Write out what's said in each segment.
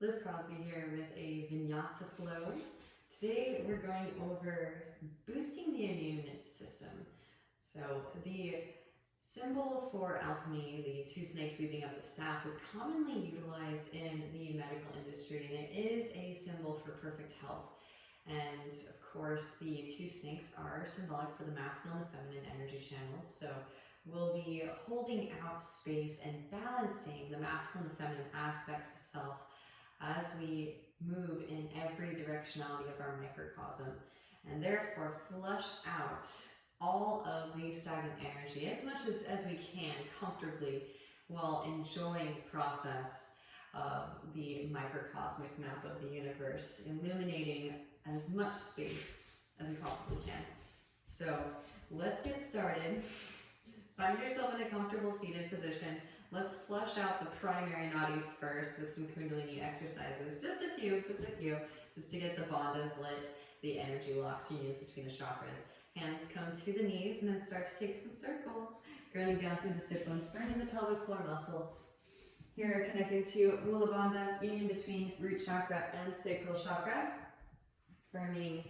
Liz Crosby here with a Vinyasa flow. Today we're going over boosting the immune system. So the symbol for alchemy, the two snakes weaving up the staff, is commonly utilized in the medical industry, and it is a symbol for perfect health. And of course, the two snakes are symbolic for the masculine and feminine energy channels. So we'll be holding out space and balancing the masculine and feminine aspects of self as we move in every directionality of our microcosm, and therefore flush out all of the stagnant energy as much as we can comfortably while enjoying the process of the microcosmic map of the universe, illuminating as much space as we possibly can. So let's get started. Find yourself in a comfortable seated position. Let's flush out the primary nadis first with some kundalini exercises. Just a few, just to get the bandhas lit, the energy locks you use between the chakras. Hands come to the knees and then start to take some circles, grounding down through the sit bones, burning the pelvic floor muscles. Here, connecting to Mula Bandha, union between root chakra and sacral chakra. Firming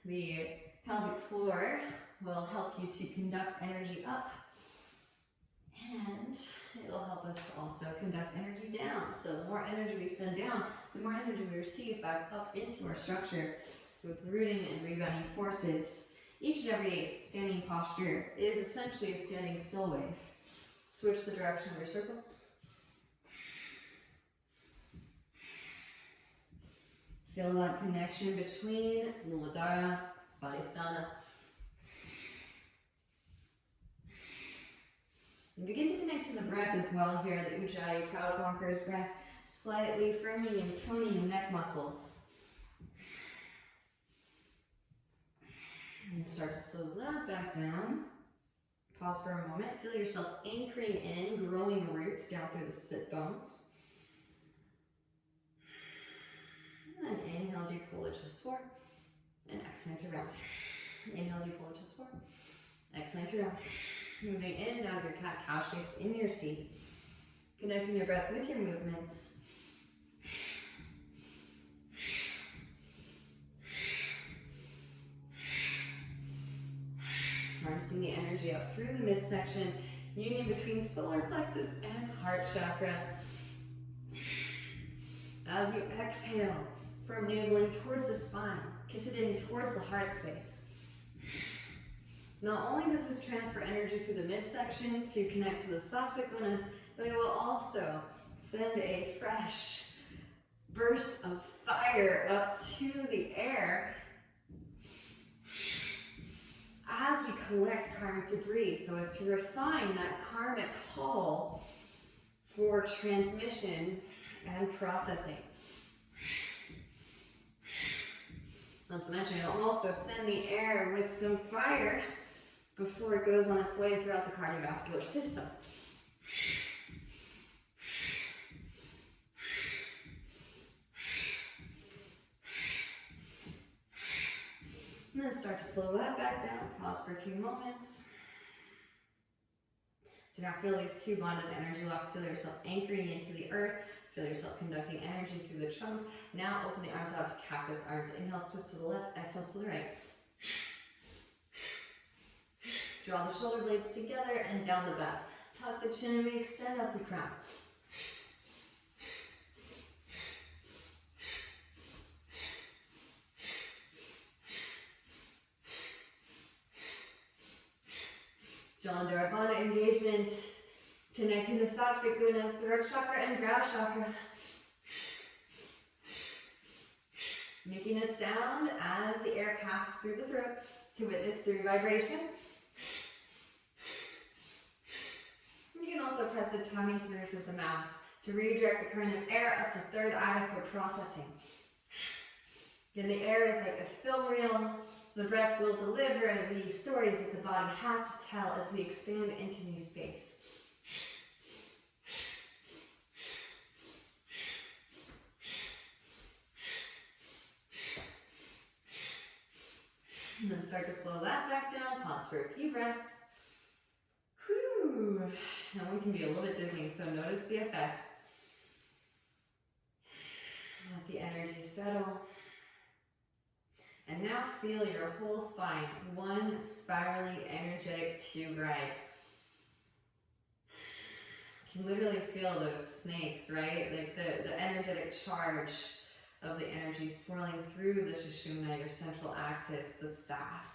the pelvic floor will help you to conduct energy up, and it'll help us to also conduct energy down. So the more energy we send down, the more energy we receive back up into our structure with rooting and rebounding forces. Each and every standing posture is essentially a standing still wave. Switch the direction of your circles. Feel that connection between Muladhara, Svadhisthana. And begin to connect to the breath as well here, the Ujjayi, proud conqueror's breath, slightly firming and toning the neck muscles. And start to slow that back down. Pause for a moment. Feel yourself anchoring in, growing roots down through the sit bones. And inhale as you pull the chest forward. And exhale to round. Inhale as you pull the chest forward. Exhale to round. Moving in and out of your cat-cow shapes in your seat. Connecting your breath with your movements. Harnessing the energy up through the midsection, union between solar plexus and heart chakra. As you exhale, from naveling towards the spine, kiss it in towards the heart space. Not only does this transfer energy through the midsection to connect to the sattvic gunas, but it will also send a fresh burst of fire up to the air as we collect karmic debris, so as to refine that karmic hull for transmission and processing. Not to mention, it'll also send the air with some fire before it goes on its way throughout the cardiovascular system. And then start to slow that back down. Pause for a few moments. So now feel these two bandhas, energy locks. Feel yourself anchoring into the earth. Feel yourself conducting energy through the trunk. Now open the arms out to cactus arms. Inhale, twist to the left. Exhale to the right. Draw the shoulder blades together and down the back. Tuck the chin and we extend up the crown. Jalandhara Bandha engagement. Connecting the sattvic gunas, throat chakra and brow chakra. Making a sound as the air passes through the throat to witness through vibration. You can also press the tongue into the roof of the mouth to redirect the current of air up to third eye for processing. Again, the air is like a film reel. The breath will deliver the stories that the body has to tell as we expand into new space. And then start to slow that back down. Pause for a few breaths. Whew. That one can be a little bit dizzying, so notice the effects. Let the energy settle. And now feel your whole spine, one spiraling energetic tube ride. You can literally feel those snakes, right? Like the energetic charge of the energy swirling through the Sushumna, your central axis, the staff.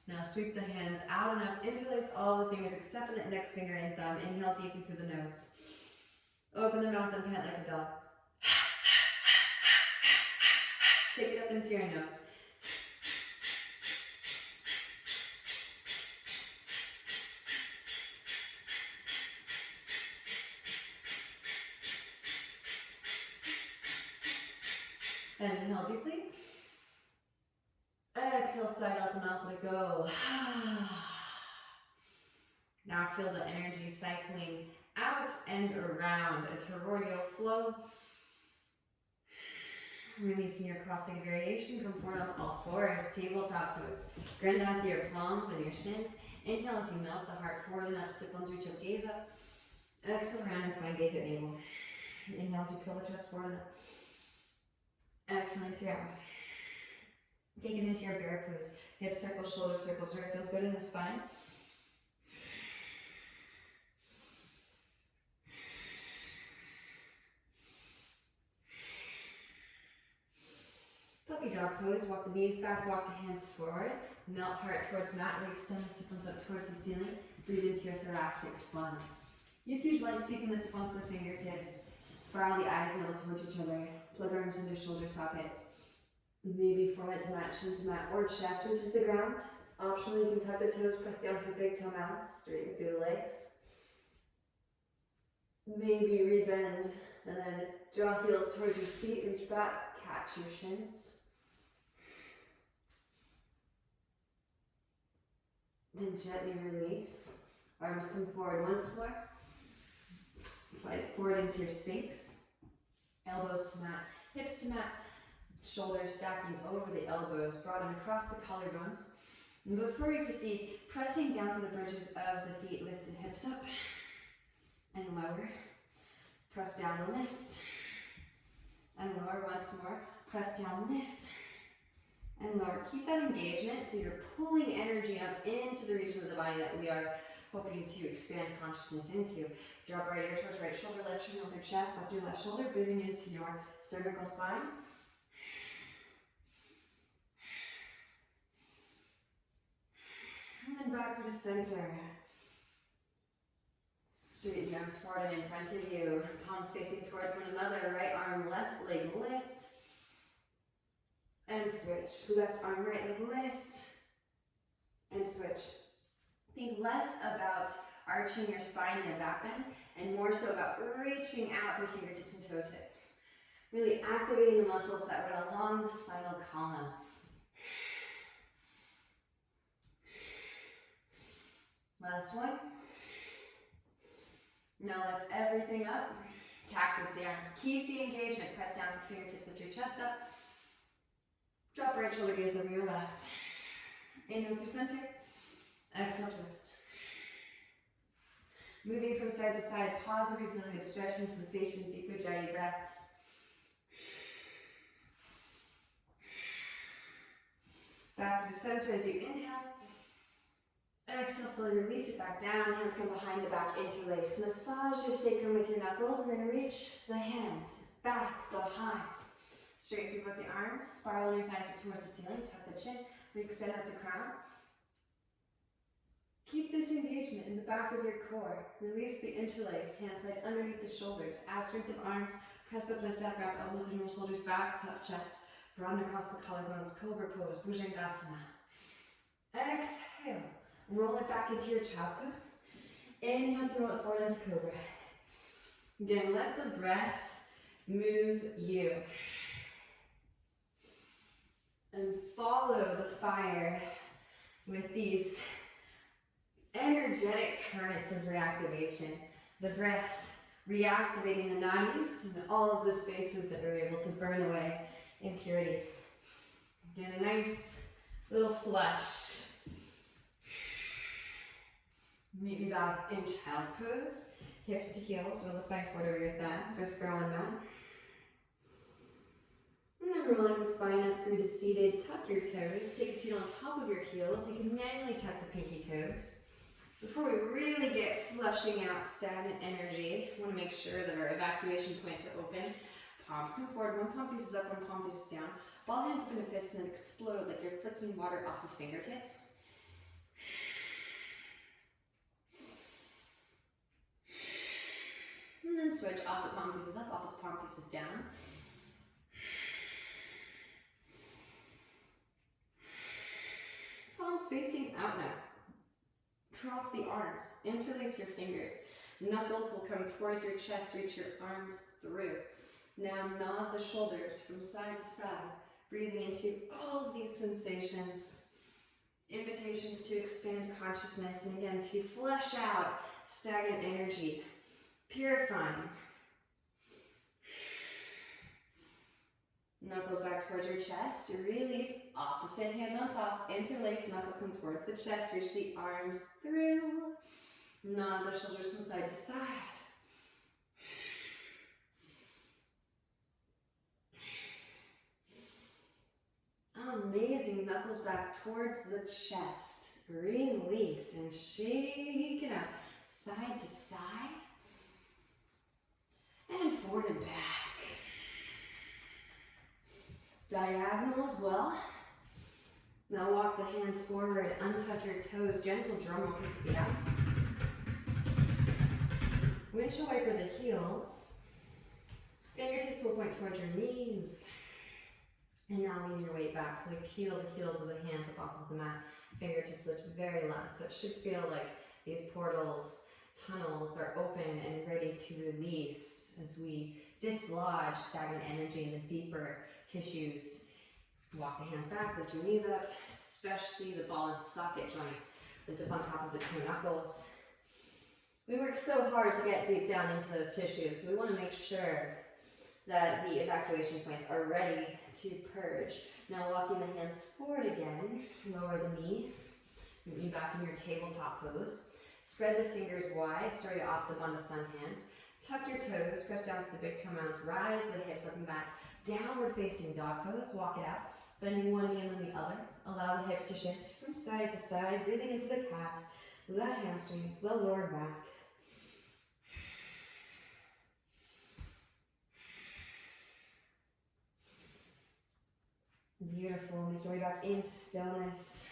Now sweep the hands out and up, interlace all the fingers except for the index finger and thumb. Inhale deeply through the nose. Open the mouth and pant like a dog. Take it up into your nose. And inhale deeply. Exhale, side out the mouth, let go. Now feel the energy cycling out and around, a toroidal flow. Releasing your cross-legged variation, come forward onto all fours, tabletop pose. Grind down through your palms and your shins. Inhale as you melt the heart forward and up, sit bones, reach up, gaze up. Exhale, round and spine, gaze at navel. Inhale as you pull the chest forward and up. Excellent, round. Take it into your bear pose. Hip circle, shoulder circles, where it feels good in the spine. Puppy dog pose. Walk the knees back, walk the hands forward. Melt heart towards mat, extend the sit bones up towards the ceiling. Breathe into your thoracic spine. If you'd like to, you can lift onto the fingertips. Spiral the eyes, nose towards each other. Plug arms into shoulder sockets. Maybe forehead to mat, chin to mat, or chest reaches the ground. Optionally, you can tuck the toes, press down for big toe mounts, straighten through the legs. Maybe rebend, and then draw heels towards your seat, reach back, catch your shins. Then gently release. Arms come forward once more. Slide it forward into your sphinx. Elbows to mat, hips to mat. Shoulders stacking over the elbows, broaden across the collarbones. And before you proceed, pressing down to the bridges of the feet, lift the hips up and lower. Press down, lift, and lower once more. Press down, lift, and lower. Keep that engagement so you're pulling energy up into the region of the body that we are hoping to expand consciousness into. Drop right ear towards right shoulder, left shoulder with your chest, up your left shoulder, breathing into your cervical spine. And then back to the center. Straighten the arms forward and in front of you. Palms facing towards one another. Right arm, left leg lift. And switch. Left arm, right leg lift. And switch. Think less about arching your spine and back bend, and more so about reaching out through fingertips and toe tips. Really activating the muscles that run along the spinal column. Last one. Now lift everything up. Cactus the arms. Keep the engagement. Press down with fingertips, lift your chest up. Drop right shoulder, gaze over your left. Inhale through center. Exhale, twist. Moving from side to side, pause if you're feeling good stretching sensation, deep ujjayi breaths. Back to the center as you inhale. Exhale, slowly release it back down. Hands come behind the back, interlace. Massage your sacrum with your knuckles and then reach the hands back behind. Straighten through both the arms. Spiral your thighs towards the ceiling. Tuck the chin. Re-extend out the crown. Keep this engagement in the back of your core. Release the interlace. Hands slide underneath the shoulders. Add strength of arms. Press up, lift up. Wrap elbows and roll shoulders back. Puff chest. Broaden across the collarbones. Cobra pose. Bhujangasana. Exhale. Roll it back into your child's pose. Inhale to roll it forward into cobra. Again, let the breath move you. And follow the fire with these energetic currents of reactivation. The breath reactivating the nadis and all of the spaces that we're able to burn away impurities. Again, a nice little flush. Meet me back in child's pose. Hips to heels, roll the spine forward over your thighs, or spiral and mat. rolling the spine up through to seated, tuck your toes. Take a seat on top of your heels. You can manually tuck the pinky toes. Before we really get flushing out stagnant energy, we want to make sure that our evacuation points are open. Palms come forward, one palm faces up, one palm faces down. Ball hands up into fists and then explode like you're flicking water off of fingertips. And then switch, opposite palm faces up, opposite palm faces down. Palms facing out now. Cross the arms, interlace your fingers. Knuckles will come towards your chest, reach your arms through. Now nod the shoulders from side to side, breathing into all of these sensations. Invitations to expand consciousness and again to flush out stagnant energy. Purifying. Knuckles back towards your chest. Release. Opposite hand on top. Interlace. Knuckles come towards the chest. Reach the arms through. Nod the shoulders from side to side. Amazing. Knuckles back towards the chest. Release and shake it out. Side to side. And forward and back. Diagonal as well. Now walk the hands forward, untuck your toes, gentle drum roll, kick the feet out. Windshield wiper the heels. Fingertips will point towards your knees. And now lean your weight back. So peel the heels of the hands up off of the mat. Fingertips lift very low. So it should feel like these portals, tunnels are open and ready to release as we dislodge stagnant energy in the deeper tissues. Walk the hands back, lift your knees up, especially the ball and socket joints. Lift up on top of the two knuckles. We work so hard to get deep down into those tissues, so we want to make sure that the evacuation points are ready to purge. Now walking the hands forward again, lower the knees, meet me back in your tabletop pose. Spread the fingers wide, start your Bandha sun hands. Tuck your toes, press down to the big toe mounds, rise the hips up and back. Downward facing dog pose, walk it out. Bending one knee and then the other. Allow the hips to shift from side to side, breathing into the calves, the hamstrings, the lower back. Beautiful, make your way back into stillness.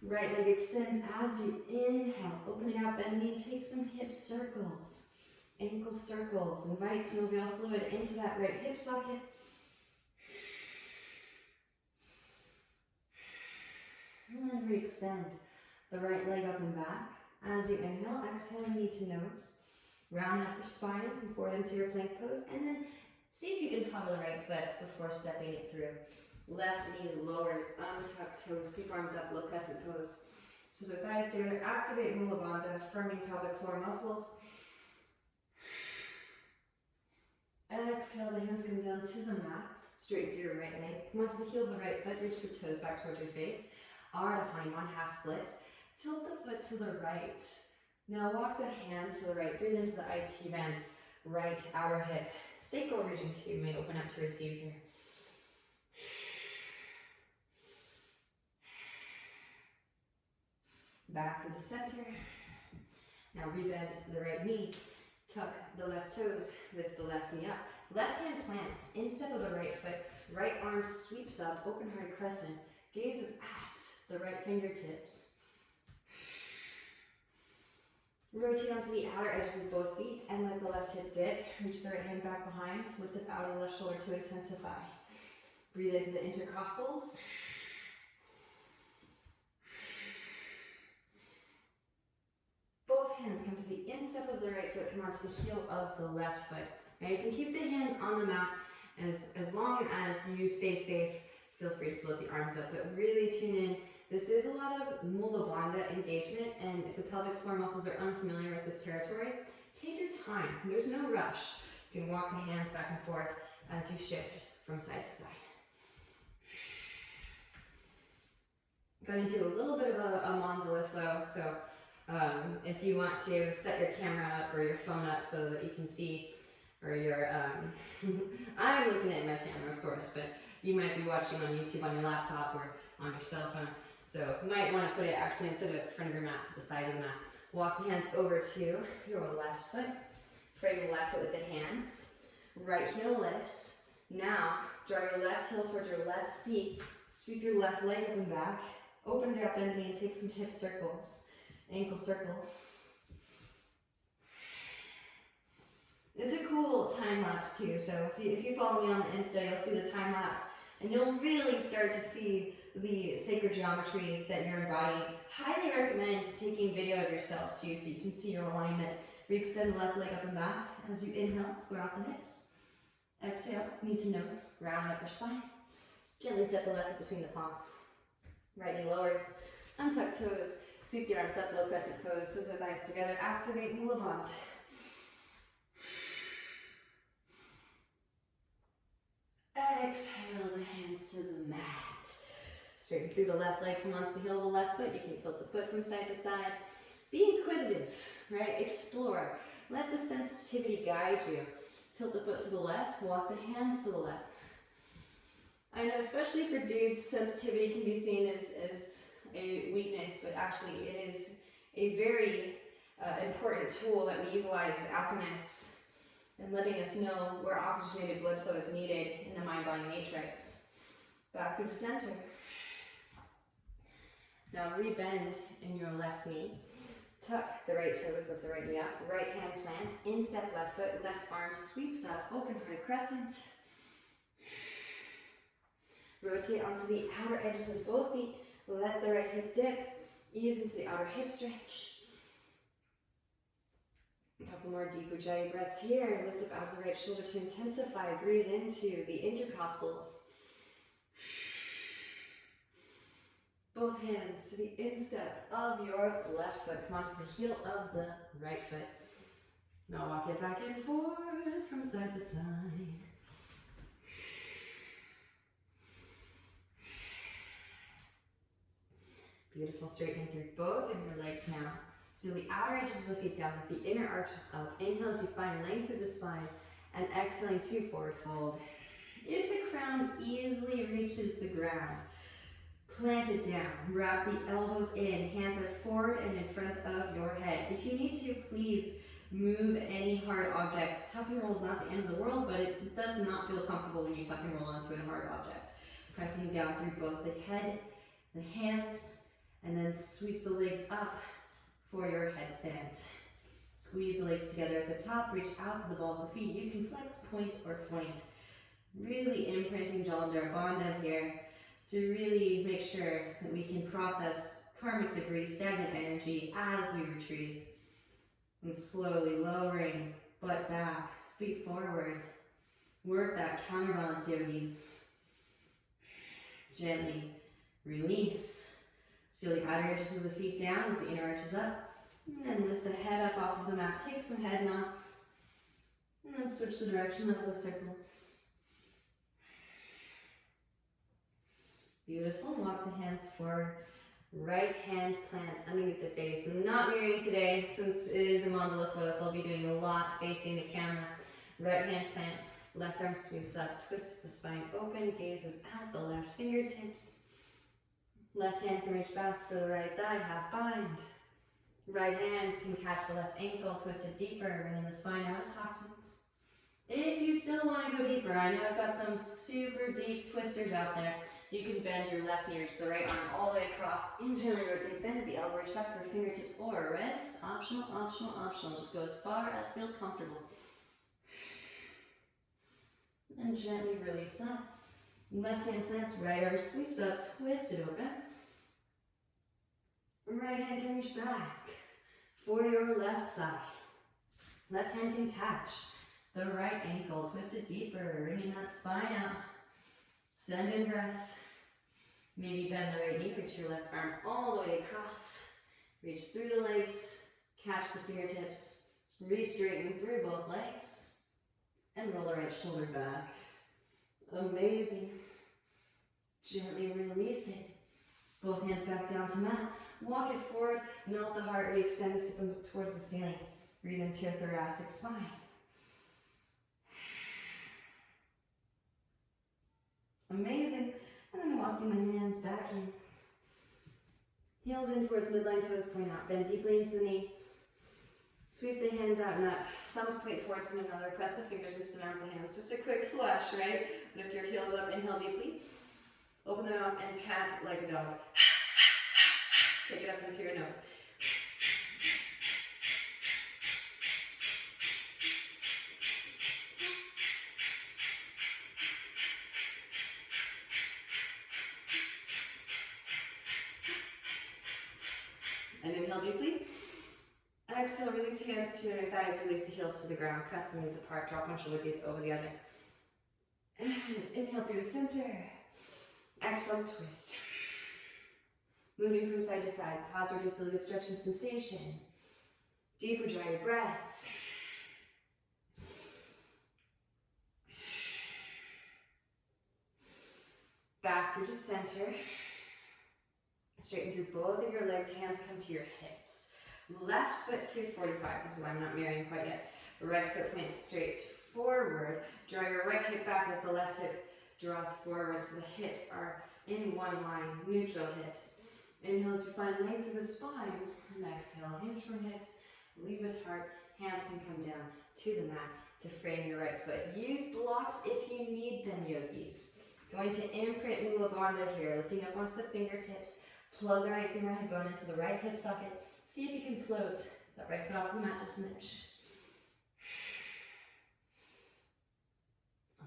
Right leg extends as you inhale, open it out, bend the knee, take some hip circles, ankle circles, invite synovial fluid into that right hip socket. And then re-extend the right leg up and back. As you inhale, exhale knee to nose. Round out your spine, come forward into your plank pose, and then see if you can hug the right foot before stepping it through. Left knee lowers, untuck toes, sweep arms up, low crescent pose. So thighs together, activate Mula Bandha, firming pelvic floor muscles. Exhale, the hands come down to the mat, straighten through your right leg. Come onto the heel of the right foot, reach the toes back towards your face. Ardha Hanuman, half splits. Tilt the foot to the right. Now walk the hands to the right, breathe into the IT bend, right outer hip. Sacral region 2 may open up to receive here. Back through the center. Now rebend the right knee, tuck the left toes, lift the left knee up. Left hand plants, instep of the right foot, right arm sweeps up, open heart crescent, gazes at the right fingertips. Rotate onto the outer edges of both feet and let the left hip dip. Reach the right hand back behind, lift up outer left shoulder to intensify. Breathe into the intercostals. Both hands come to the instep of the right foot, come onto the heel of the left foot. Now you can keep the hands on the mat as long as you stay safe. Feel free to float the arms up, but really tune in. This is a lot of Mula Bandha engagement, and if the pelvic floor muscles are unfamiliar with this territory, take your time. There's no rush. You can walk the hands back and forth as you shift from side to side. Going to do a little bit of a mandala flow, so if you want to set your camera up or your phone up so that you can see or your, I'm looking at my camera, of course, but you might be watching on YouTube on your laptop or on your cell phone. So you might want to put it actually instead of in front of your mat to the side of the mat. Walk the hands over to your left foot. Frame your left foot with the hands. Right heel lifts. Now, drive your left heel towards your left seat. Sweep your left leg up and back. Open it up in the knee and take some hip circles, ankle circles. It's a cool time lapse too, so if you follow me on the Insta, you'll see the time lapse and you'll really start to see the sacred geometry that you're embodying. Highly recommend taking video of yourself too so you can see your alignment. Re-extend the left leg up and back. As you inhale, square off the hips. Exhale, knee to nose, round up your spine. Gently step the left foot between the palms. Right knee lowers, untuck toes, sweep the arms up, low crescent pose, scissor thighs together, activate Mula Bandha. Exhale the hands to the mat. Straighten through the left leg, come onto the heel of the left foot. You can tilt the foot from side to side. Be inquisitive, right? Explore. Let the sensitivity guide you. Tilt the foot to the left, walk the hands to the left. I know especially for dudes, sensitivity can be seen as a weakness, but actually it is a very important tool that we utilize as alchemists and letting us know where oxygenated blood flow is needed in the mind-body matrix. Back through the center. Now rebend in your left knee. Tuck the right toes of the right knee up. Right hand plants. Instep left foot. Left arm sweeps up. Open heart crescent. Rotate onto the outer edges of both feet. Let the right hip dip. Ease into the outer hip stretch. A couple more deep Ujjayi breaths here. Lift up out of the right shoulder to intensify. Breathe into the intercostals. Both hands to the instep of your left foot. Come onto the heel of the right foot. Now walk it back and forth from side to side. Beautiful. Straightening through both of your legs now. So the outer edges of the feet down with the inner arches up. Inhale as you find length through the spine. And exhaling to forward fold. If the crown easily reaches the ground, plant it down. Wrap the elbows in. Hands are forward and in front of your head. If you need to, please move any hard object. Tuck and roll is not the end of the world, but it does not feel comfortable when you tuck and roll onto a hard object. Pressing down through both the head, the hands, and then sweep the legs up for your headstand. Squeeze the legs together at the top. Reach out to the balls of the feet. You can flex, point, or point. Really imprinting Jalandhara Bandha here, to really make sure that we can process karmic debris, stagnant energy as we retrieve. And slowly lowering butt back, feet forward. Work that counterbalance, yogis. Gently release. Seal the outer edges of the feet down with the inner arches up. And then lift the head up off of the mat. Take some head knots. And then switch the direction of the circles. Beautiful. Walk the hands forward. Right hand plants underneath the face. I'm not mirroring today since it is a mandala flow, so I'll be doing a lot facing the camera. Right hand plants. Left arm sweeps up. Twist the spine open. Gazes out the left fingertips. Left hand can reach back for the right thigh. Half bind. Right hand can catch the left ankle. Twist it deeper. Bringing the spine out of toxins. If you still want to go deeper, I know I've got some super deep twisters out there. You can bend your left knee, reach the right arm all the way across, internally rotate, bend at the elbow, reach back for fingertips or wrists. Optional, optional, optional. Just go as far as feels comfortable. And gently release that. Left hand plants, right arm sweeps up, twist it open. Right hand can reach back for your left thigh. Left hand can catch the right ankle, twist it deeper, bringing that spine out. Send in breath. Maybe bend the right knee, reach your left arm all the way across. Reach through the legs, catch the fingertips, re-straighten through both legs, and roll the right shoulder back. Amazing. Gently release it. Both hands back down to mat. Walk it forward, melt the heart, re-extend the siphons towards the ceiling. Breathe into your thoracic spine. walking the hands back in. Heels in towards midline, toes point out. Bend deeply into the knees. Sweep the hands out and up. Thumbs point towards one another. Press the fingers into the mouths of the hands. Just a quick flush, right? Lift your heels up, inhale deeply. Open the mouth and pat like a dog. Take it up into your nose. And inhale deeply. Exhale, release the hands to your thighs, release the heels to the ground. Press the knees apart, drop one shoulder gaze over the other. And inhale through the center. Exhale, twist. Moving from side to side. Pause where you feel a good stretching sensation. Deep or dry your breaths. Back through to center. Straighten through both of your legs. Hands come to your hips. Left foot to 45. This is why I'm not mirroring quite yet. Right foot points straight forward. Draw your right hip back as the left hip draws forward, so the hips are in one line, neutral hips. Inhale as you find length through the spine. And exhale, hinge from hips, lead with heart. Hands can come down to the mat to frame your right foot. Use blocks if you need them, yogis. Going to imprint Mula Bandha here, lifting up onto the fingertips. Plug the right finger head bone into the right hip socket. See if you can float that right foot off the mat just an inch.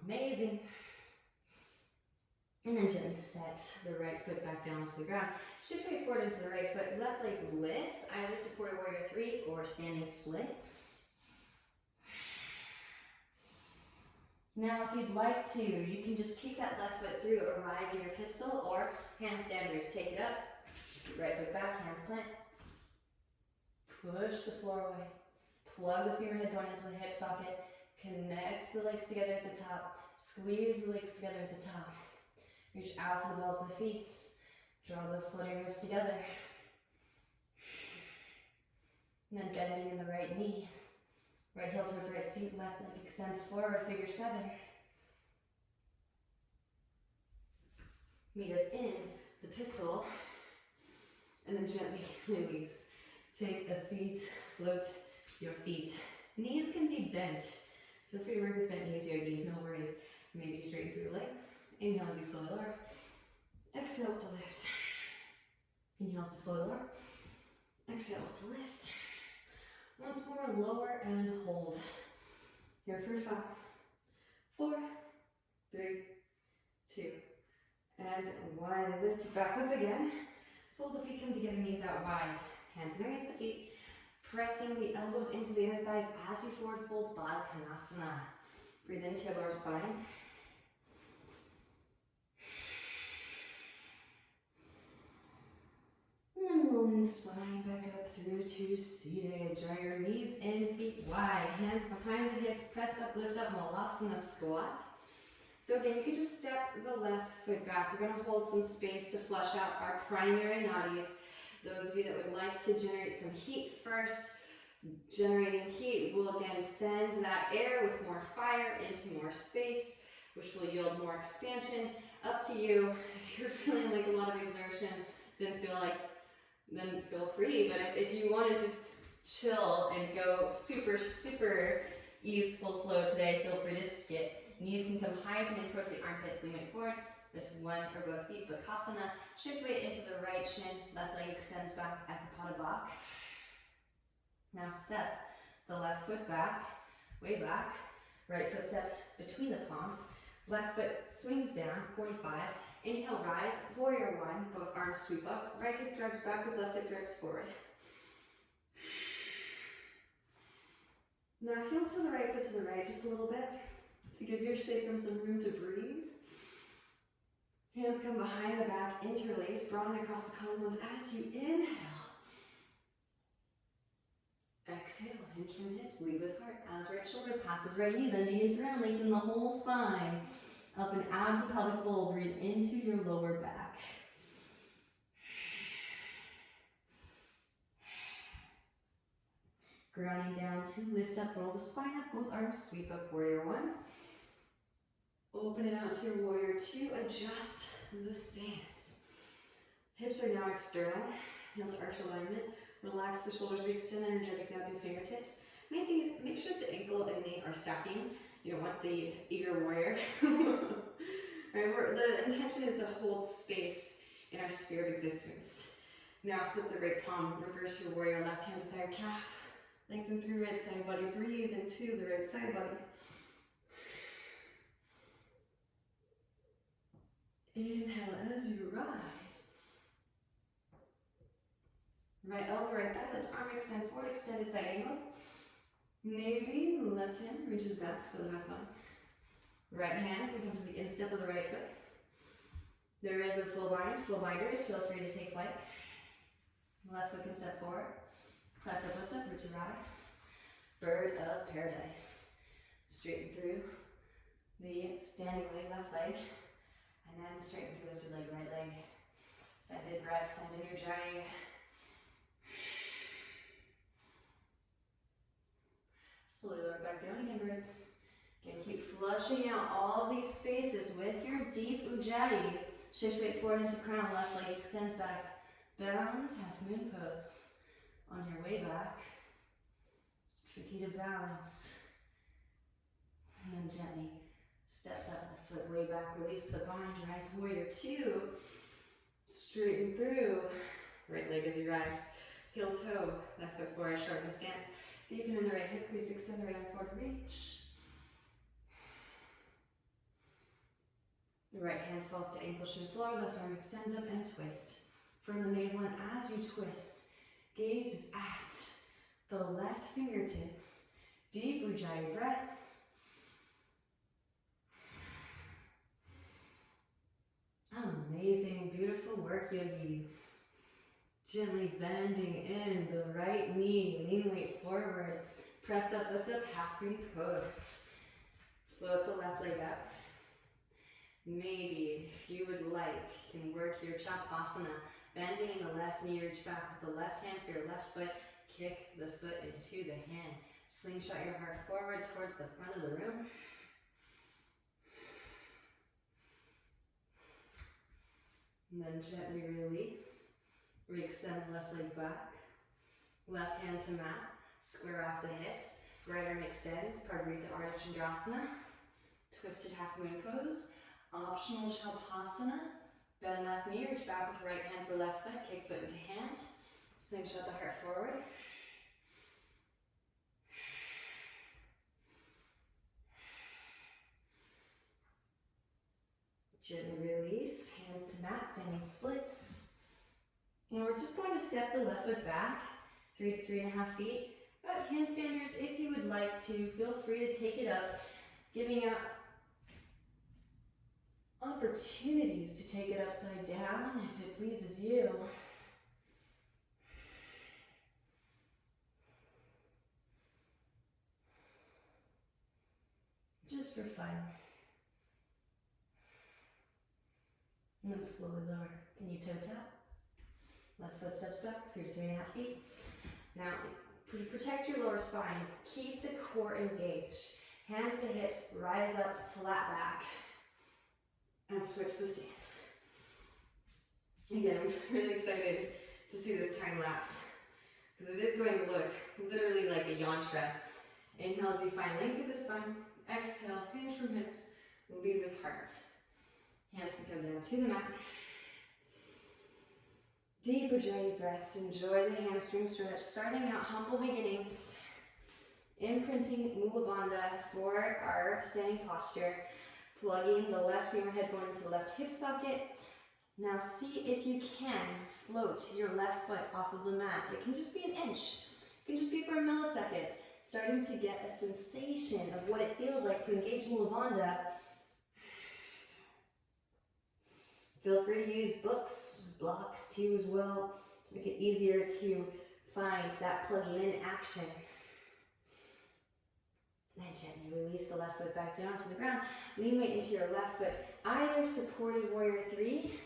Amazing. And then gently set the right foot back down to the ground. Shift weight forward into the right foot. Left leg lifts, either supported warrior 3 or standing splits. Now if you'd like to, you can just kick that left foot through, arrive in your pistol, or handstand raise. Take it up, just right foot back, hands plant. Push the floor away. Plug the finger head bone into the hip socket. Connect the legs together at the top. Squeeze the legs together at the top. Reach out for the balls of the feet. Draw those floating ribs together. And then bending in the right knee. Right heel towards right seat, left leg extends forward, figure 7. Meet us in the pistol. And then gently release. Take a seat, float your feet. Knees can be bent. Feel free to work with bent knees, yogis, no worries. Maybe straighten through your legs. Inhale as you slowly lower. Exhales to lift. Inhales to slowly lower. Exhales to lift. Once more, lower and hold. Here for 5, 4, 3, 2, and 1. Lift back up again. Soles of the feet come together, knees out wide. Hands underneath the feet. Pressing the elbows into the inner thighs as you forward fold, Baddha. Breathe into your lower spine. And then rolling the spine back up through to seated. Draw your knees in, feet wide. Hands behind the hips, press up, lift up, Malasana squat. So again, you can just step the left foot back. We're going to hold some space to flush out our primary nadis. Those of you that would like to generate some heat first, generating heat will again send that air with more fire into more space, which will yield more expansion. Up to you. If you're feeling like a lot of exertion, then feel free. But if you want to just chill and go super, super easeful flow today, feel free to skip. Knees can come high, come in towards the armpits, lean it forward. Lift one or both feet, Bakasana. Shift weight into the right shin. Left leg extends back, Ekapada Bak. Now step the left foot back, way back. Right foot steps between the palms. Left foot swings down, 45. Inhale, rise, warrior 1. Both arms sweep up. Right hip drags backwards, left hip drags forward. Now heel to the right foot to the right just a little bit to give your sacrum some room to breathe. Hands come behind the back, interlace, broaden across the collarbones as you inhale. Exhale, hinge from hips, lead with heart. As right shoulder passes right knee, then begin to round, lengthen the whole spine. Up and out of the pelvic bowl, breathe into your lower back. Grounding down to lift up, roll the spine up, both arms sweep up, warrior 1. Open it out to your warrior 2, adjust the stance. Hips are now external. Heels arch alignment. Relax the shoulders. We extend energetic now through fingertips. Main thing is make sure the ankle and knee are stacking. You don't want the eager warrior. Right, the intention is to hold space in our sphere of existence. Now flip the right palm, reverse your warrior, left hand to thigh calf. Lengthen through right side body, breathe into the right side body. Inhale as you rise. Right elbow, right thigh, left arm extends forward, extended side angle. Maybe left hand reaches back for the half bone. Right hand can come to the instep of the right foot. There is a full bind, full binders, feel free to take flight. Left foot can step forward. Press up, lift up, root to rise. Bird of paradise. Straighten through the standing leg, left leg. And then straighten through lifted leg, right leg. Scented breath, send in your ujjayi. Slowly lower back down again, birds. Again, keep flushing out all these spaces with your deep ujjayi. Shift weight forward into crown, left leg extends back. Bound, half moon pose. On your way back, tricky to balance. And then gently step that left foot way back, release the bind, rise warrior two. Straighten through. Right leg as you rise. Heel toe, left foot forward, shorten the stance. Deepen in the right hip crease, extend the right arm forward, reach. The right hand falls to ankle shin floor, left arm extends up and twist. From the navel and as you twist, gaze is at the left fingertips. Deep ujjayi breaths. Amazing, beautiful work, yogis. Gently bending in the right knee, lean weight forward. Press up, lift up, half moon pose. Float the left leg up. Maybe, if you would like, you can work your chapasana. Bending in the left knee, reach back with the left hand for your left foot. Kick the foot into the hand. Slingshot your heart forward towards the front of the room. And then gently release. Re-extend the left leg back. Left hand to mat. Square off the hips. Right arm extends. Parvarita Ardha Chandrasana. Twisted half moon pose. Optional Shavasana. Bend left knee, reach back with right hand for left foot, kick foot into hand. Slingshot the heart forward. Gently release, hands to mat, standing splits. And we're just going to step the left foot back, 3 to 3.5 feet. But handstanders, if you would like to, feel free to take it up, giving out opportunities to take it upside down if it pleases you. Just for fun. And then slowly lower. Can you toe tap? Left foot steps back, 3 to 3.5 feet. Now, protect your lower spine. Keep the core engaged. Hands to hips, rise up, flat back. And switch the stance. Again, I'm really excited to see this time lapse because it is going to look literally like a yantra. Inhale as you find length of the spine. Exhale, hinge from hips. Lead with heart. Hands can come down to the mat. Deep ujjayi breaths. Enjoy the hamstring stretch. Starting out humble beginnings. Imprinting Mula Bandha for our standing posture. Plugging the left femur head bone into the left hip socket. Now see if you can float your left foot off of the mat. It can just be an inch. It can just be for a millisecond. Starting to get a sensation of what it feels like to engage Mula Bandha. Feel free to use books, blocks too as well, to make it easier to find that plugging in action. Then gently release the left foot back down to the ground. Lean weight into your left foot, either supported warrior three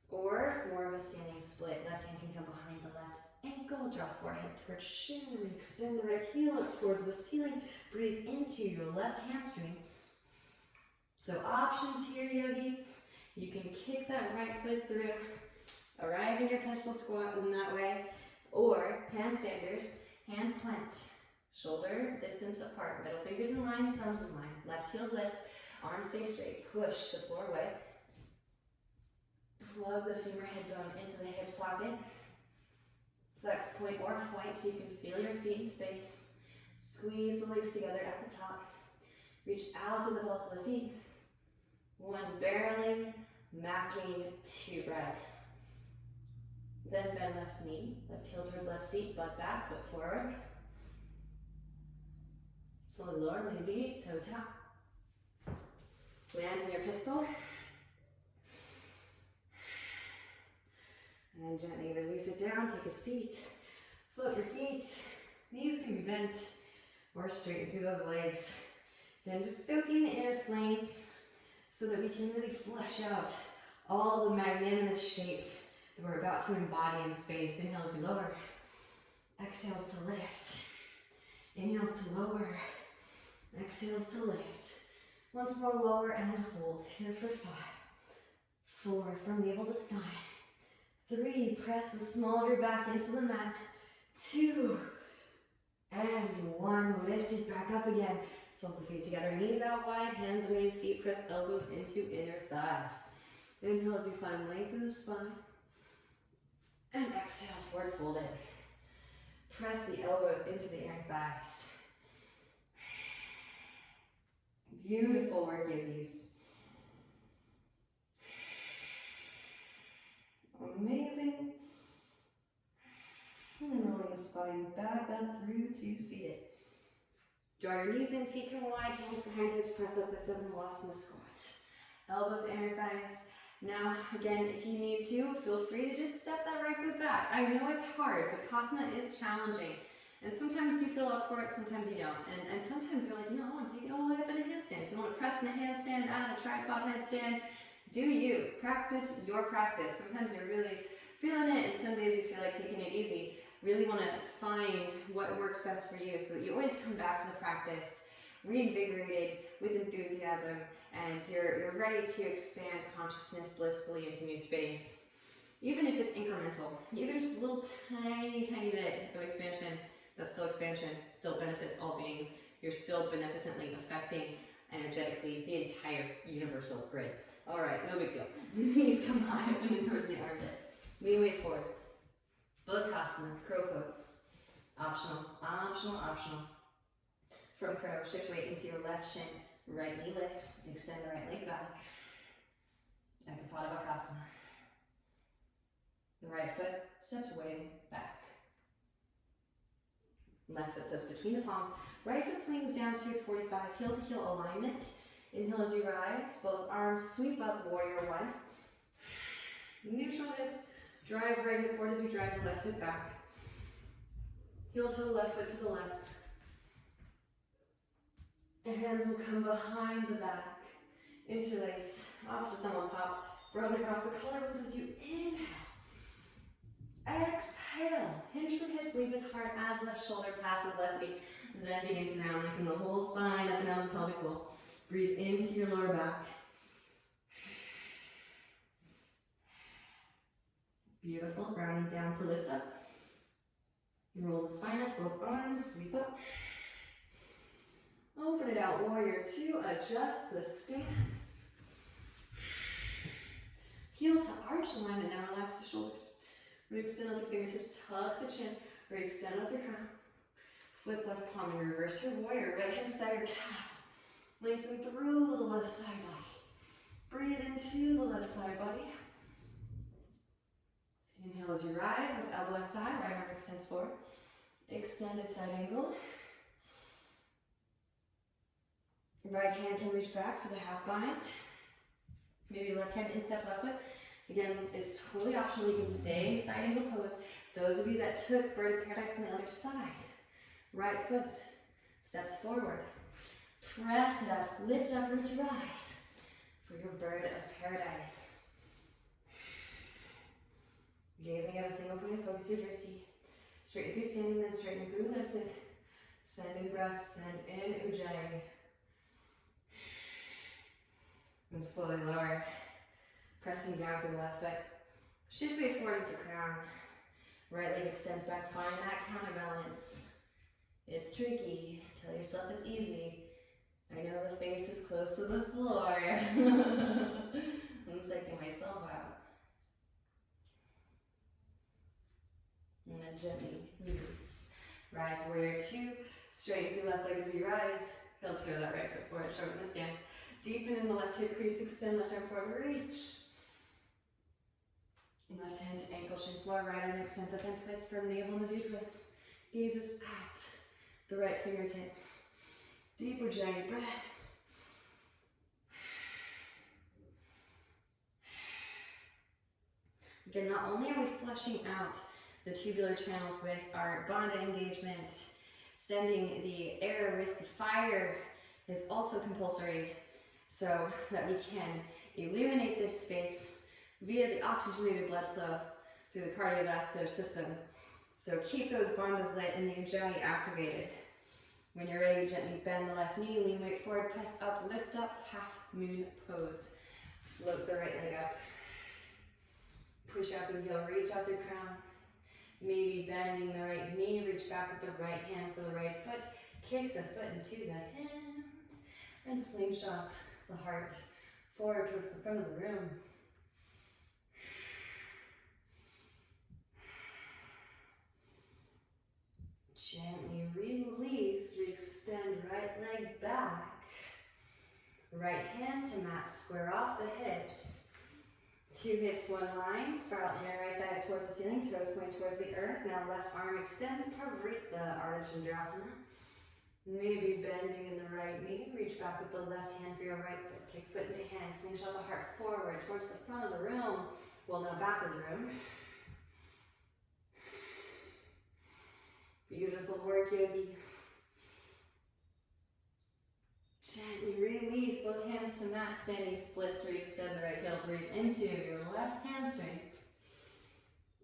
or more of a standing split. Left hand can come behind the left ankle. Draw forehead towards shin. Extend the right heel up towards the ceiling. Breathe into your left hamstrings. So options here, yogis. You can kick that right foot through, arrive in your pistol squat in that way, or handstanders, hands plant, shoulder distance apart, middle fingers in line, thumbs in line, left heel lifts, arms stay straight, push the floor away, plug the femur head bone into the hip socket, flex point or point so you can feel your feet in space, squeeze the legs together at the top, reach out to the balls of the feet, one barreling, macking, two bread. Then bend left knee, left heel towards left seat, butt back, foot forward. Slowly lower, maybe toe tap. Land in your pistol. And gently release it down, take a seat. Float your feet, knees can be bent or straighten through those legs. Then just stoking the inner flames so that we can really flesh out all the magnanimous shapes that we're about to embody in space. Inhales to lower, exhales to lift, inhales to lower, exhales to lift. Once more, lower and hold. Here for 5, 4, from navel to spine. 3, press the small of your back into the mat. 2, and 1, lift it back up again. Soles of the feet together, knees out wide, hands underneath feet, press elbows into inner thighs. Inhale as you find length in the spine. And exhale, forward fold it. Press the elbows into the inner thighs. Beautiful work, yogis. Amazing. And then rolling the spine back up through to seated. Draw your knees in, feet come wide, hands behind hips, press up, lift up, and lost in the squat. Elbows, inner thighs. Now, again, if you need to, feel free to just step that right foot back. I know it's hard, but Bakasana is challenging. And sometimes you feel up for it, sometimes you don't. And sometimes you're like, you know, I want to take it all the way up in a handstand. If you want to press in a handstand, add a tripod headstand, do you. Practice your practice. Sometimes you're really feeling it, and some days you feel like taking it easy. Really want to find what works best for you so that you always come back to the practice reinvigorated with enthusiasm, and you're ready to expand consciousness blissfully into new space. Even if it's incremental, even just a little tiny bit of expansion, that's still expansion, still benefits all beings. You're still beneficently affecting energetically the entire universal grid. All right, no big deal. Knees come high, up and towards the armpits. Lean weight forward. Bakasana, crow pose. Optional, optional, optional. From crow, shift weight into your left shin. Right knee lifts, extend the right leg back. Ekapada Bakasana. The right foot steps way back. Left foot steps between the palms. Right foot swings down to 45, heel to heel alignment. Inhale as you rise, both arms sweep up, warrior 1. Neutral hips, drive right hip forward as you drive the left hip back. Heel to the left, foot to the left. And hands will come behind the back. Interlace, opposite thumb on top. Broaden across the collarbones as you inhale. Exhale. Hinge from hips, lead with heart as left shoulder passes left knee. Then begin to round, lengthen the whole spine up and down the pelvic bowl. Breathe into your lower back. Beautiful. Grounding down to lift up. Roll the spine up, both arms, sweep up. Open it out, warrior 2, adjust the stance. Heel to arch alignment, now relax the shoulders. Re-extend out the fingertips, tuck the chin, re-extend out the crown. Flip left palm and reverse your warrior, right hand to thigh or calf. Lengthen through the left side body. Breathe into the left side body. Inhale as you rise, lift elbow left thigh, right arm extends forward. Extended side angle. Right hand can reach back for the half bind. Maybe left hand instep left foot. Again, it's totally optional. You can stay in side angle pose. Those of you that took bird of paradise on the other side, right foot steps forward. Press it up, lift up, root to rise for your bird of paradise. Gazing at a single point of focus, your drishti. Straighten through standing, then straighten through lifted. Send in breath, send in ujjayi. And slowly lower. Pressing down through the left foot. Shift weight forward into crown. Right leg extends back, find that counterbalance. It's tricky. Tell yourself it's easy. I know the face is close to the floor. I'm psyching myself out. And then gently release. Rise, warrior two. Straighten the left leg as you rise. Heel toe that right foot forward, shorten the stance. Deepen in the left hip crease, extend left arm forward, reach. Left hand to ankle, shin floor, right arm extends up and twist from navel as you twist. Gazes at the right fingertips. Deeper giant breaths. Again, not only are we flushing out the tubular channels with our Bandha engagement, sending the air with the fire is also compulsory so that we can illuminate this space via the oxygenated blood flow through the cardiovascular system. So keep those bandhas lit and the ujjayi activated. When you're ready, gently bend the left knee, lean weight forward, press up, lift up, half moon pose. Float the right leg up. Push out the heel, reach out the crown. Maybe bending the right knee, reach back with the right hand for the right foot. Kick the foot into the hand. And slingshot the heart forward towards the front of the room. Gently release, re-extend right leg back. Right hand to mat, square off the hips. Two hips, one line, spiral inner right thigh towards the ceiling, toes point towards the earth. Now left arm extends, Pavrita, Ardha. Maybe bending in the right knee, reach back with the left hand for your right foot. Kick foot into hand, slingshot the heart forward towards the front of the room. Well, now back of the room. Beautiful work, yogis. Gently release, both hands to mat, standing splits, re-extend the right heel, breathe into your left hamstrings.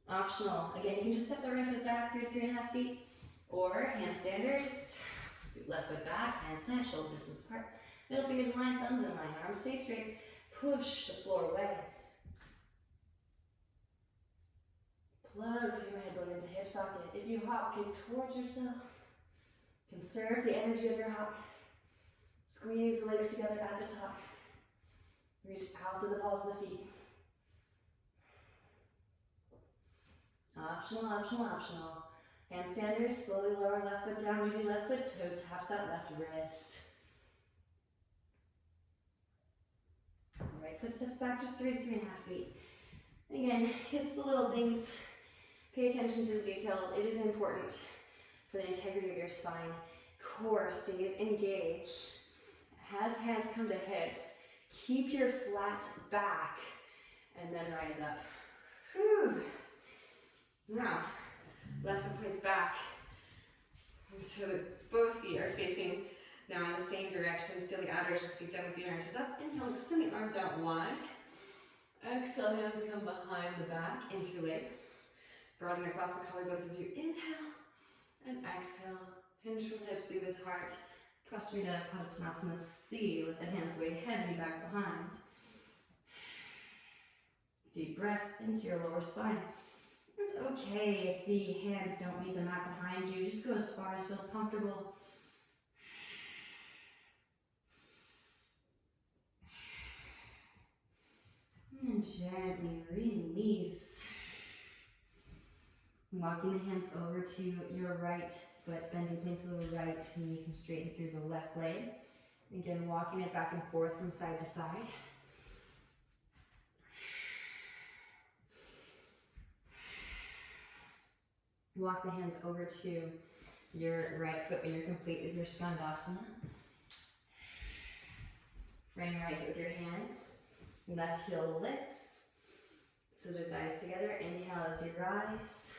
Optional, again, you can just step the right foot back 3 to 3.5 feet, or handstanders, scoot left foot back, hands plant, shoulder distance apart, middle fingers in line, thumbs in line, arms stay straight, push the floor away. Plug your head bone into hip socket. If you hop, kick towards yourself. Conserve the energy of your hop. Squeeze the legs together at the top. Reach out to the balls of the feet. Optional, optional, optional. Handstanders, slowly lower left foot down, maybe left foot toe taps that left wrist. Right foot steps back just 3 to 3.5 feet. Again, it's the little things. Pay attention to the details. It is important for the integrity of your spine. Core stays engaged. As hands come to hips, keep your flat back and then rise up. Whew. Now, left foot points back so that both feet are facing now in the same direction. Seal the outer feet down with the inner edges up. Inhale, extend the arms out wide. Exhale, hands come behind the back, interlace. Broaden across the collarbones as you inhale and exhale. Hinge from hips, lead with heart. Prasarita Padottanasana C. Let the hands weigh heavy back behind. Deep breaths into your lower spine. It's okay if the hands don't meet the mat behind you. Just go as far as feels comfortable. And gently release. Walking the hands over to your right foot, bending into the right knee, you can straighten through the left leg. Again, walking it back and forth from side to side. Walk the hands over to your right foot when you're complete with your Skandasana. Frame your right foot with your hands. Left heel lifts. Scissor thighs together. Inhale as you rise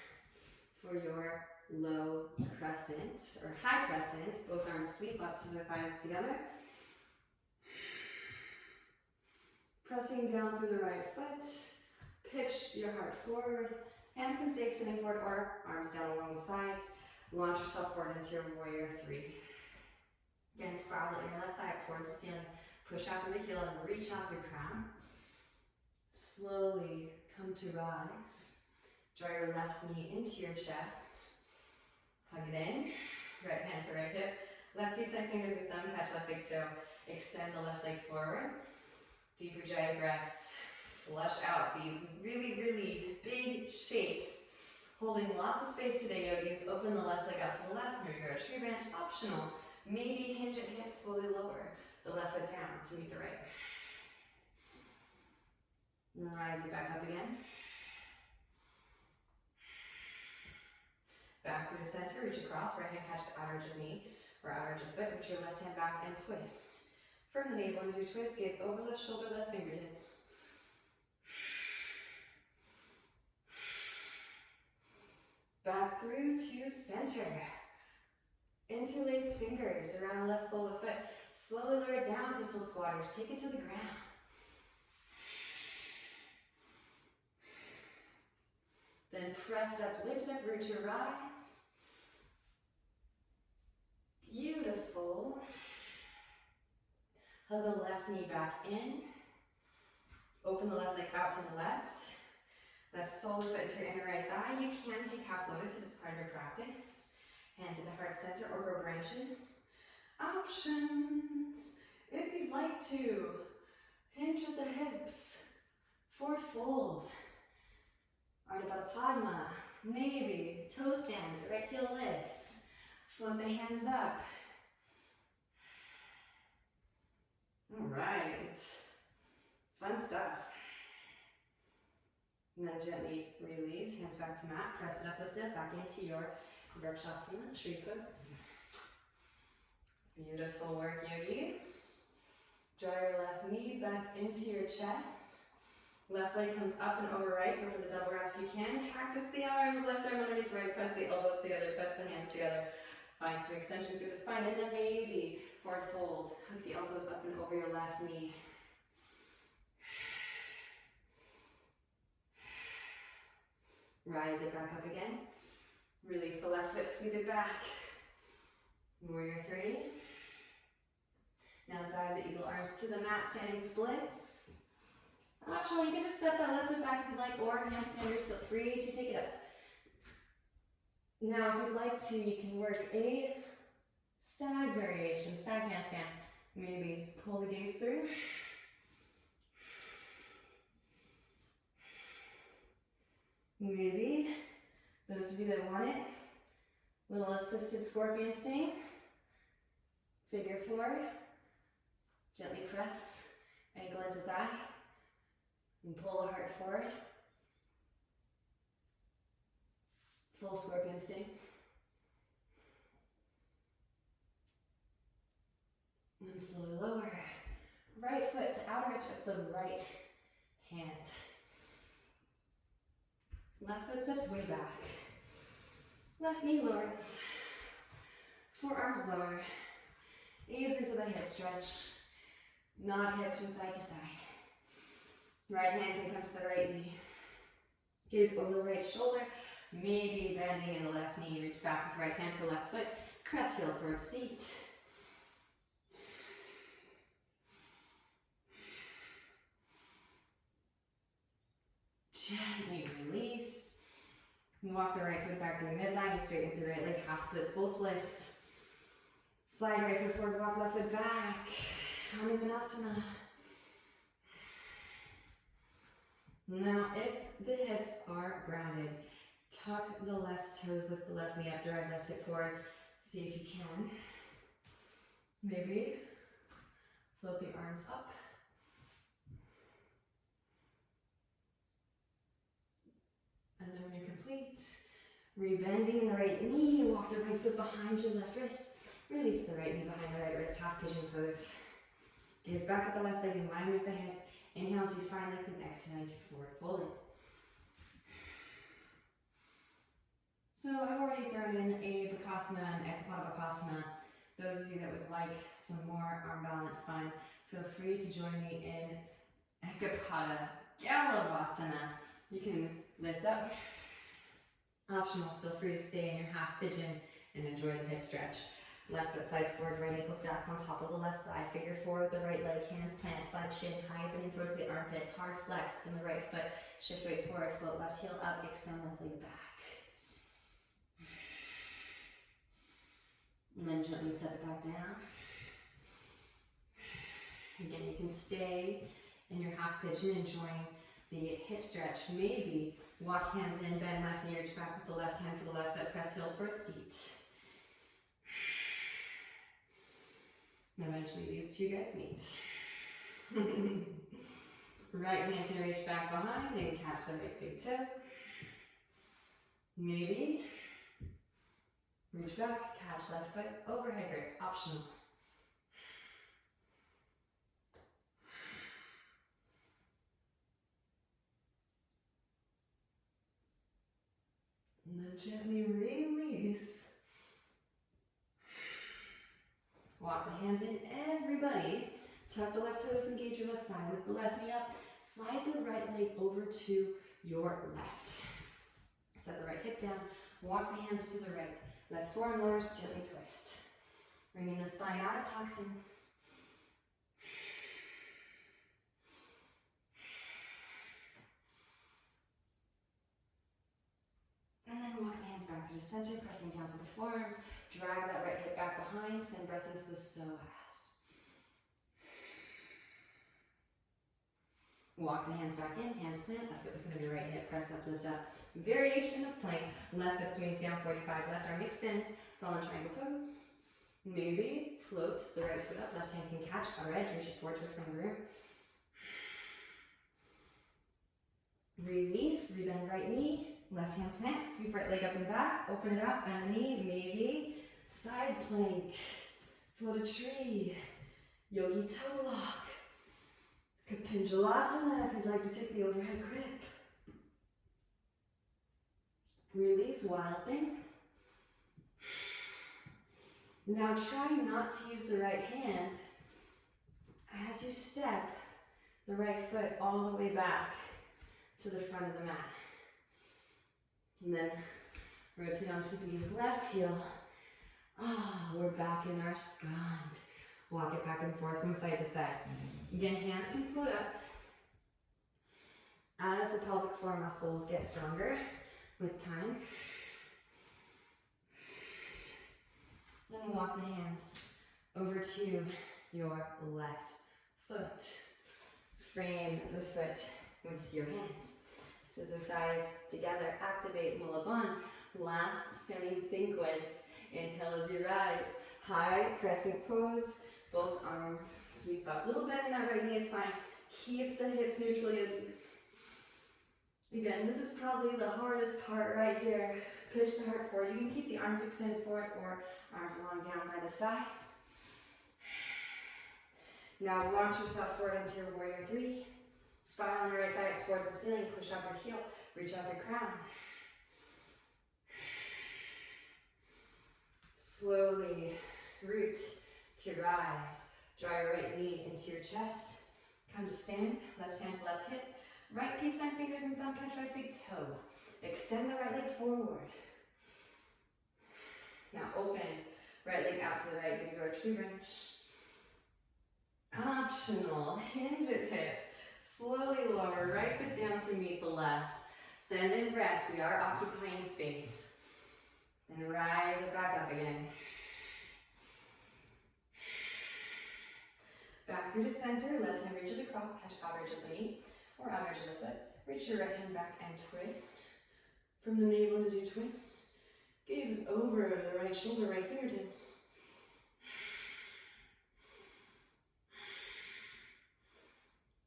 for your low crescent or high crescent. Both arms sweep up, scissor thighs together. Pressing down through the right foot. Pitch your heart forward. Hands can stay extending forward or arms down along the sides. Launch yourself forward into your warrior three. Again, spiral your left thigh up towards the ceiling. Push out through the heel and reach out through crown. Slowly come to rise. Draw your left knee into your chest. Hug it in. Right hand to right hip. Left feet, side fingers and thumb, catch left big toe. Extend the left leg forward. Deep Ujjayi breaths. Flush out these really, really big shapes. Holding lots of space today, yogis. Open the left leg out to the left. Maybe go tree branch, optional. Maybe hinge at hips, slowly lower the left foot down to meet the right. And rise it back up again. Back through the center, reach across. Right hand catch the outer edge of knee or outer edge of foot. Reach your left hand back and twist. From the navel as you twist, gaze over left shoulder, left fingertips. Back through to center. Interlace fingers around the left sole of the foot. Slowly lower it down, pistol squatters. Take it to the ground. Then press it up, lift it up, root to rise. Beautiful. Hug the left knee back in. Open the left leg out to the left. Left sole foot to your inner right thigh. You can take half lotus if it's part of your practice. Hands in the heart center or grow branches. Options. If you'd like to, hinge at the hips. Forward fold. Ardha Padma. Maybe toe stand, right heel lifts. Float the hands up. All right. Fun stuff. And then gently release, hands back to mat, press it up, lift it back into your Vrikshasana, tree pose. Beautiful work, yogis. Draw your left knee back into your chest. Left leg comes up and over right, go for the double wrap if you can. Cactus the arms, left arm underneath right, press the elbows together, press the hands together. Find some extension through the spine, and then maybe forward fold. Hug the elbows up and over your left knee. Rise it back up again. Release the left foot, sweep it back. Warrior three. Now dive the eagle arms to the mat, standing splits. Optional, you can just step that left foot back if you'd like, or handstanders, feel free to take it up. Now, if you'd like to, you can work a stag variation, stag handstand. Maybe pull the gaze through. Maybe, those of you that want it, little assisted scorpion sting. Figure four. Gently press, ankle into thigh, and pull the heart forward. Full scorpion sting. And slowly lower. Right foot to outer edge of the right hand. Left foot steps way back. Left knee lowers. Forearms lower. Ease into the hip stretch. Nod hips from side to side. Right hand can come to the right knee. Gaze over the right shoulder. Maybe bending in the left knee. Reach back with right hand for left foot. Press heel towards seat. Gently release. Walk the right foot back to the midline. You straighten through the right leg. Half splits, full splits. Slide right foot forward. Walk left foot back. Hanumanasana. Now, if the hips are grounded, tuck the left toes, lift the left knee up, drive left hip forward. See if you can. Maybe float the arms up. And then when you're complete, rebending in the right knee, walk the right foot behind your left wrist. Release the right knee behind the right wrist, half pigeon pose. Gaze back at the left leg in line with the hip. Inhale as you find length and exhale to forward folding. So I've already thrown in a Bakasana and Ekapada Bakasana. Those of you that would like some more arm balance fun, feel free to join me in Ekapada Galavasana. You can lift up. Optional, feel free to stay in your half pigeon and enjoy the hip stretch. Left foot slides forward, right ankle stacks on top of the left thigh. Figure four with the right leg, hands plant, slide shin high up and in towards the armpits. Hard flex in the right foot. Shift weight forward, float left heel up, extend left leg back. And then gently set it back down. Again, you can stay in your half pitch and enjoying the hip stretch. Maybe walk hands in, bend left knee, reach back with the left hand for the left foot, press heel towards seat. And eventually these two guys meet. Right hand can reach back behind and catch the right big toe. Maybe reach back, catch left foot, overhead grip, optional. And then gently release. Walk the hands in, everybody. Tuck the left toes, engage your left thigh. Lift the left knee up. Slide the right leg over to your left. Set the right hip down. Walk the hands to the right. Left forearm lowers, gently twist. Bringing the spine out of toxins. And then walk the hands back to the center, pressing down to the forearms. Drag that right hip back behind. Send breath into the psoas. Walk the hands back in, hands plant, left foot in front of your right hip, press up, lift up. Variation of plank. Left foot swings down 45, left arm extends, fallen triangle pose. Maybe float the right foot up, left hand can catch our edge, reach it forward towards front of the room. Release, rebend right knee, left hand plant, sweep right leg up and back, open it up, bend the knee, maybe side plank, float a tree, yogi toe lock. Kapinjalasana if you'd like to take the overhead grip. Release, wild thing. Now try not to use the right hand as you step the right foot all the way back to the front of the mat. And then rotate onto the left heel. We're back in our skand. Walk it back and forth from side to side. Again, hands can float up as the pelvic floor muscles get stronger with time. Then walk the hands over to your left foot. Frame the foot with your hands. Scissor thighs together. Activate Mula Bandha. Last spinning sequence. Inhale as you rise. High crescent pose. Both arms sweep up. Little bend in that right knee is fine. Keep the hips neutral, yogis. Again, this is probably the hardest part right here. Push the heart forward. You can keep the arms extended forward or arms long down by the sides. Now launch yourself forward into your warrior three. Spine on your right thigh towards the ceiling. Push up your heel. Reach out the crown. Slowly root to rise. Draw your right knee into your chest. Come to stand. Left hand to left hip. Right peace sign fingers and thumb catch right big toe. Extend the right leg forward. Now open right leg out to the right. Give your tree branch. Optional. Hinge at hips. Slowly lower right foot down to meet the left. Send in breath. We are occupying space. Then rise it back up again. Back through to center. Left hand reaches across. Catch outer edge of the knee or outer edge of the foot. Reach your right hand back and twist. From the navel as you twist. Gaze over the right shoulder, right fingertips.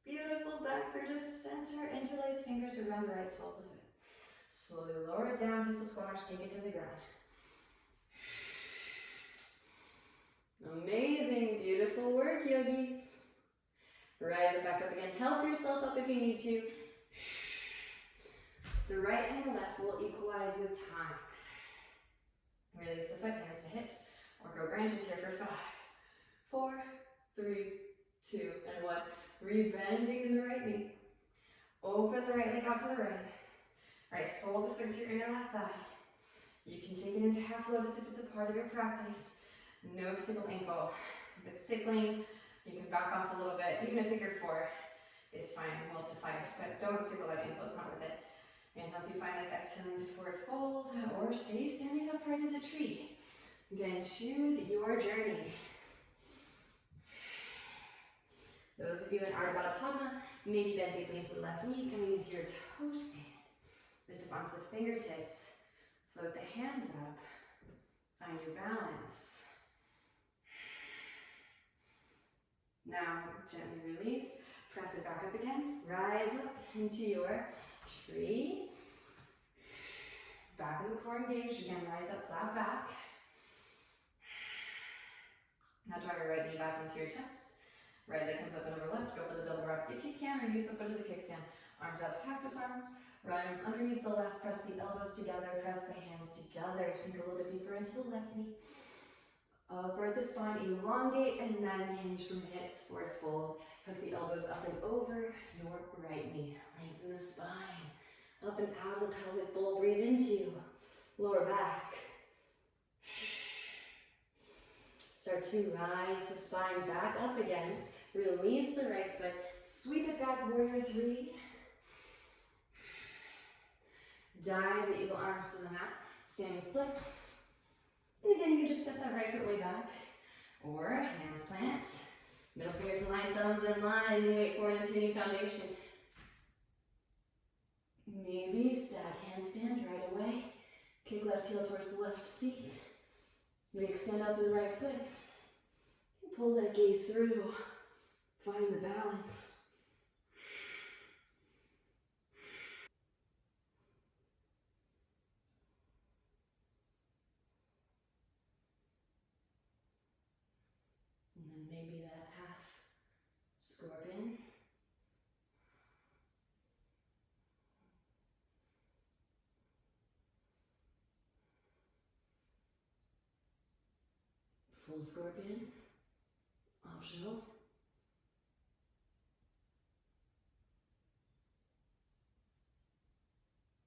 Beautiful. Back through to center. Interlace fingers around the right sole of the foot. Slowly lower it down, pistol squash, take it to the ground. Amazing, beautiful work, yogis. Rise it back up again. Help yourself up if you need to. The right and the left will equalize with time. Release the foot, hands to hips, or grow branches here for 5, 4, 3, 2, and 1. Rebending in the right knee. Open the right leg out to the right. Right sole to your inner left thigh. You can take it into half lotus if it's a part of your practice. No single ankle. If it's sickling, you can back off a little bit. Even a figure four is fine, will suffice, but don't sickle that ankle, it's not worth it. And as you find like exhaling to forward fold, or stay standing upright as a tree. Again, choose your journey. Those of you in Ardha Baddha Padma, maybe bend deeply into the left knee, coming into your toe stand. Lift up onto the fingertips, float the hands up, find your balance. Now, gently release, press it back up again, rise up into your tree. Back of the core engaged, again, rise up, flat back. Now drive your right knee back into your chest. Right leg comes up and over left, go for the double rub if you can, or use the foot as a kickstand. Arms out to cactus arms, right arm underneath the left, press the elbows together, press the hands together, sink a little bit deeper into the left knee. Upward the spine, elongate, and then hinge from hips, forward fold. Hook the elbows up and over your right knee. Lengthen the spine. Up and out of the pelvic bowl, breathe into lower back. Start to rise the spine back up again. Release the right foot. Sweep it back, warrior three. Dive the eagle arms to the mat. Standing splits. And again, you can just step that right foot way back. Or hands plant. Middle fingers in line, thumbs in line, and you wait forward into a new foundation. Maybe stack handstand right away. Kick left heel towards the left seat. Re-extend out to the right foot. Pull that gaze through. Find the balance. And then maybe that half scorpion. Full scorpion, optional.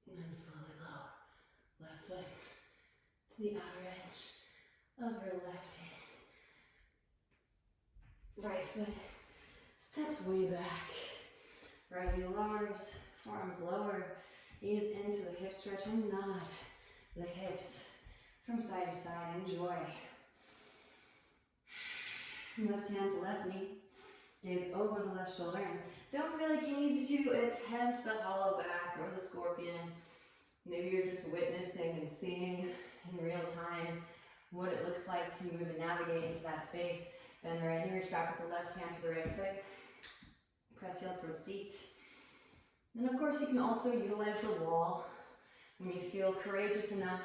And then slowly lower. Left foot to the outer edge of your left hand. Right foot steps way back. Right knee lowers, forearms lower. Ease into the hip stretch and nod the hips from side to side. Enjoy. Left hand to left knee, gaze over the left shoulder, and don't feel like you need to attempt the hollow back or the scorpion. Maybe you're just witnessing and seeing in real time what it looks like to move and navigate into that space. Bend the right knee, reach back with the left hand for the right foot. Press heel towards seat. And of course you can also utilize the wall when you feel courageous enough.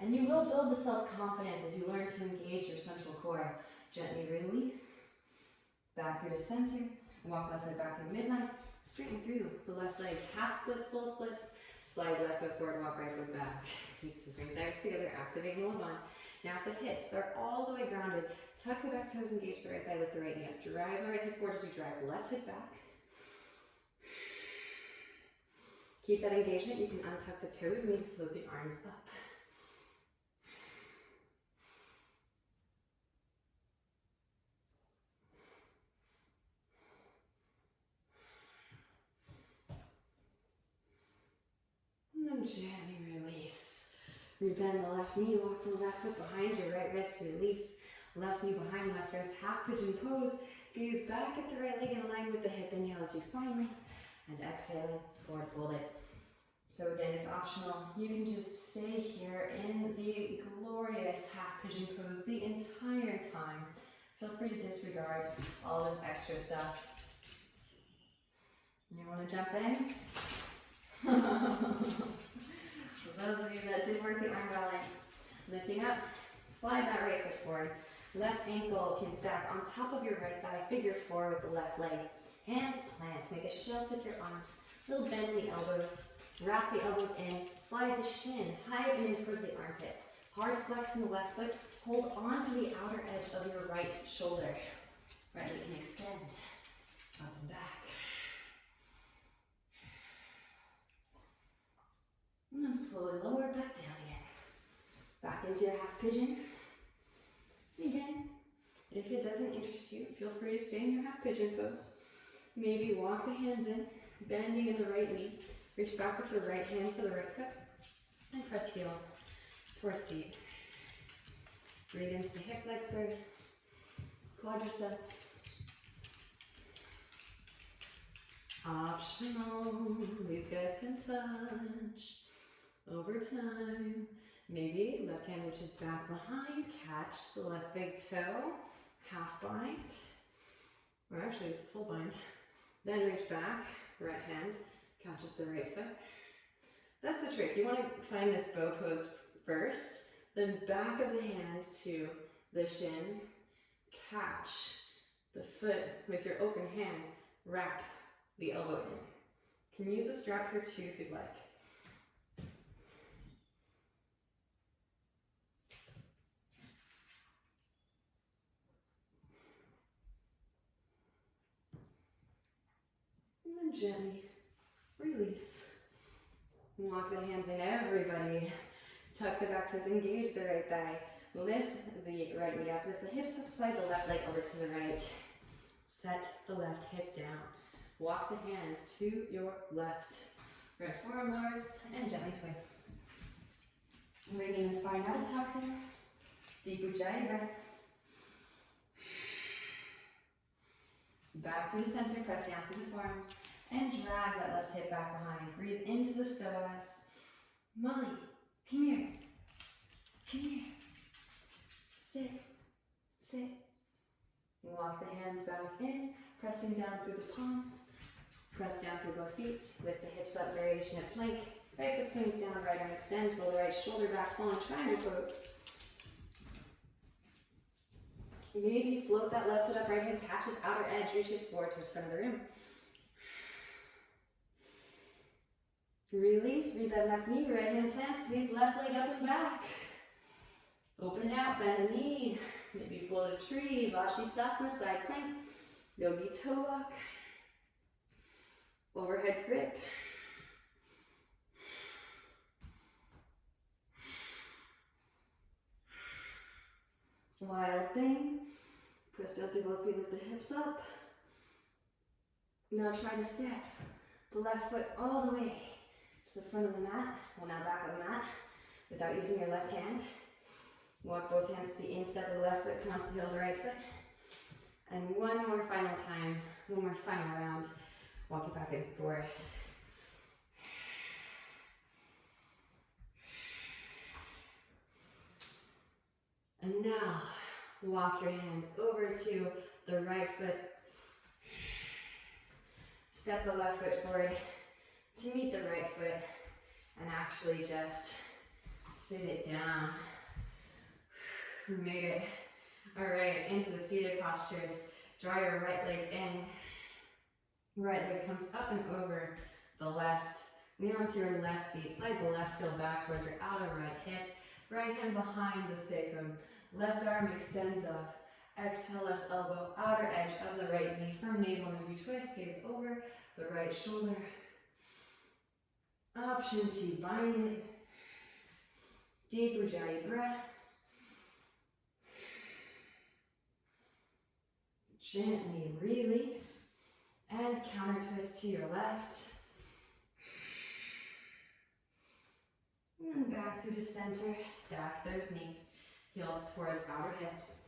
And you will build the self-confidence as you learn to engage your central core. Gently release, back through the center, walk left foot back through midline, straighten through the left leg, half splits, full splits, slide left foot forward, walk right foot back. Keep the swing legs together, activate Mula. Now if the hips are all the way grounded, tuck the back toes, engage the right thigh, lift the right knee up, drive the right hip forward as we drive left hip back. Keep that engagement, you can untuck the toes and you can float the arms up. And then gently release. Rebend the left knee, walk the left foot behind your right wrist, release. Left knee behind left wrist, half pigeon pose. Gaze back at the right leg in line with the hip. Inhale as you finally, and exhaling, forward fold it. So again, it's optional. You can just stay here in the glorious half pigeon pose the entire time. Feel free to disregard all this extra stuff. You want to jump in? So those of you that did work the arm balance, lifting up, slide that right foot forward. Left ankle can stack on top of your right thigh, figure four with the left leg. Hands plant, make a shelf with your arms. Little bend in the elbows, wrap the elbows in, slide the shin high up and in towards the armpits. Hard flex in the left foot, hold on to the outer edge of your right shoulder. Right leg can extend, up and back. And then slowly lower back down again. Back into your half pigeon. Again, If it doesn't interest you, feel free to stay in your half pigeon pose. Maybe walk the hands in, bending in the right knee. Reach back with your right hand for the right foot and press heel towards seat. Breathe into the hip flexors, quadriceps. Optional, these guys can touch over time. Maybe left hand reaches back behind, catch the left big toe, half bind, or actually it's full bind. Then reach back, right hand catches the right foot. That's the trick. You want to find this bow pose first, then back of the hand to the shin, catch the foot with your open hand, wrap the elbow in. Can use a strap here too if you'd like. And then gently release. Walk the hands in, everybody. Tuck the back toes, engage the right thigh. Lift the right knee up, lift the hips up, slide the left leg over to the right. Set the left hip down. Walk the hands to your left. Right forearm lowers and gently twist. Bringing the spine out of toxins. Deep ujjayi breaths. Back through the center, press down through the forearms. And drag that left hip back behind. Breathe into the psoas. Molly, come here. Come here. Sit. Sit. Walk the hands back in, pressing down through the palms. Press down through both feet. Lift the hips up, variation at plank. Right foot swings down, right arm extends. Roll the right shoulder back, falling triangle pose. Maybe float that left foot up, right hand catches outer edge, reach it forward towards front of the room. Release, read that left knee, right hand plants, sweep left leg up and back. Open it out, bend the knee. Maybe float a tree, Vashisthasana, side plank, yogi toe walk, overhead grip. Wild thing. Press down through both feet, lift the hips up. Now try to step the left foot all the way to the front of the mat, well now back of the mat, without using your left hand. Walk both hands to the instep of the left foot, come onto the heel of the right foot. And one more final time, one more final round. Walk it back and forth. And now, walk your hands over to the right foot. Step the left foot forward to meet the right foot and actually just sit it down. We made it. All right, into the seated postures. Draw your right leg in. Right leg comes up and over the left. Lean onto your left seat. Slide the left heel back towards your outer right hip. Right hand behind the sacrum. Left arm extends up. Exhale, left elbow, outer edge of the right knee. Firm navel as you twist, gaze over the right shoulder. Option to bind it. Deep ujjayi breaths. Gently release and counter twist to your left. And back through the center, stack those knees, heels towards outer hips.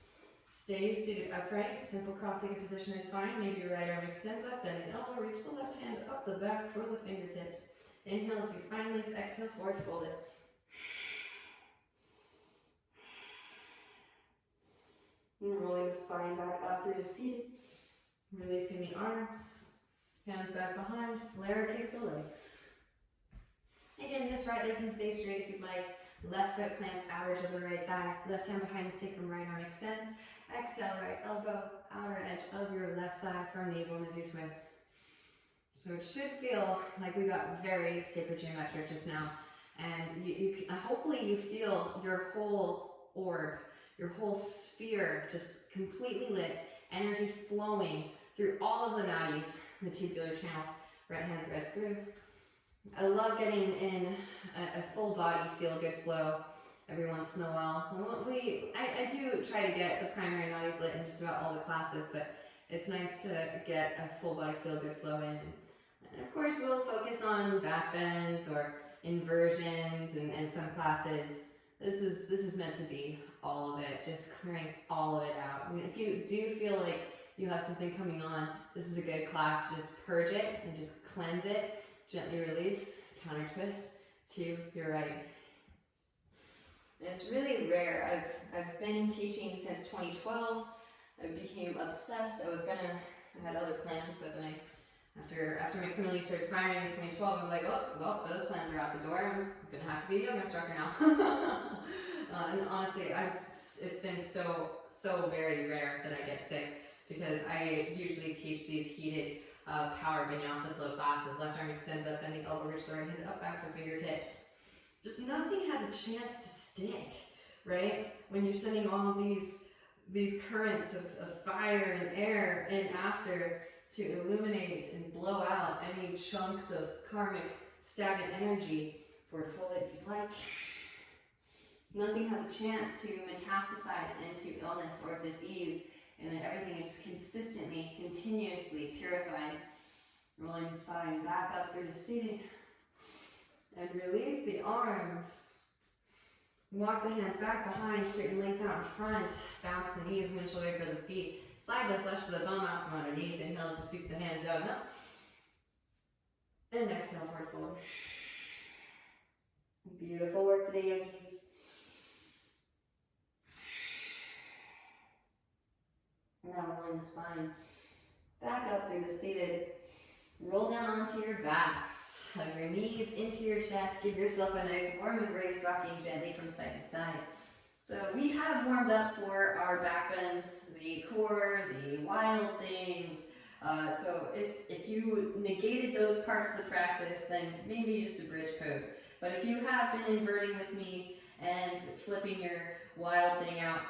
Stay seated upright, simple cross-legged position is fine. Maybe your right arm extends up, bend the elbow, reach the left hand up the back for the fingertips. Inhale as you find length, exhale, forward fold it. And rolling the spine back up through to seated. Releasing the arms, hands back behind, flare kick the legs. Again, this right leg can stay straight if you'd like. Left foot plants average of the right thigh. Left hand behind the sacrum, right arm extends. Exhale, right elbow, outer edge of your left thigh, firm navel as you twist. So it should feel like we got very sacred geometric just now. And hopefully you feel your whole orb, your whole sphere just completely lit, energy flowing through all of the nadis, the tubular channels, right hand threads through. I love getting in a full body feel good flow. every once in a while. I do try to get the primary Nadis lit in just about all the classes, but it's nice to get a full body feel good flow in. And of course, we'll focus on back bends or inversions, and some classes. This is meant to be all of it. Just crank all of it out. I mean, if you do feel like you have something coming on, this is a good class to just purge it and just cleanse it. Gently release, counter twist to your right. It's really rare. I've been teaching since 2012. I became obsessed. I had other plans, but then after my Kundalini started firing in 2012, I was like, oh, well, those plans are out the door. I'm gonna have to be a yoga instructor now. And honestly, it's been so very rare that I get sick, because I usually teach these heated power vinyasa flow classes. Left arm extends up, then the elbow reach the right hand up, back for fingertips. Just nothing has a chance to stick, right? When you're sending all these currents of fire and air in after to illuminate and blow out any chunks of karmic stagnant energy. Forward fold if you'd like. Nothing has a chance to metastasize into illness or disease, and then everything is just consistently, continuously purified. Rolling the spine back up through the seated. And release the arms. Walk the hands back behind, straighten legs out in front. Bounce the knees, windshield right for the feet. Slide the flesh of the bum out from underneath. Inhale to sweep the hands out. Up. And exhale, forward fold. Beautiful work today, yogis. Now rolling the spine back up through the seated. Roll down onto your backs. Hug your knees into your chest. Give yourself a nice warm embrace, rocking gently from side to side. So we have warmed up for our back bends, the core, the wild things. So if you negated those parts of the practice, then maybe just a bridge pose. But if you have been inverting with me and flipping your wild thing out,